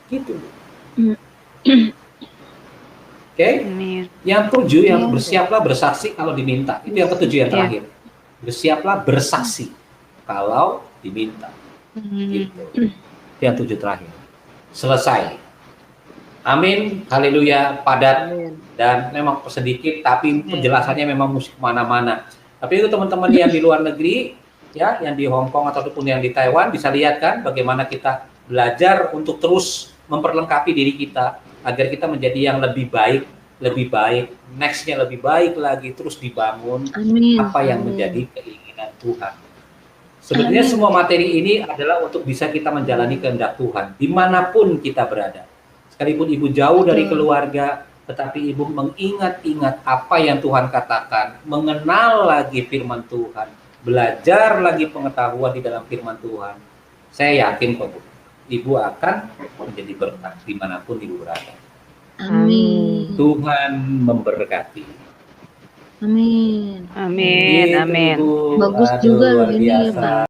Gitu. Oke? Amin. Yang 7, yang Iya. bersiaplah bersaksi kalau diminta. Itu yang ke-7 yang Iya. terakhir. Bersiaplah bersaksi kalau diminta. Gitu. Itu yang 7 terakhir. Selesai. Amin. Haleluya. Padat. Amin. Dan memang sedikit, tapi penjelasannya memang musik mana-mana. Tapi itu teman-teman yang di luar negeri, ya, yang di Hong Kong ataupun yang di Taiwan, bisa lihat kan bagaimana kita belajar untuk terus memperlengkapi diri kita agar kita menjadi yang lebih baik, next-nya lebih baik lagi, terus dibangun Amin. apa yang Amin. menjadi keinginan Tuhan. Sebenarnya Amin. semua materi ini adalah untuk bisa kita menjalani kehendak Tuhan, dimanapun kita berada. Sekalipun ibu jauh dari Betul. keluarga, tetapi ibu mengingat-ingat apa yang Tuhan katakan, mengenal lagi firman Tuhan, belajar lagi pengetahuan di dalam firman Tuhan. Saya yakin kok, Bu, ibu akan menjadi berkat dimanapun ibu berada. Amin. Tuhan memberkati. Amin. Amin. Gitu, Amin. Ibu. Bagus Aduh, juga luar ini ya, biasa. Pak.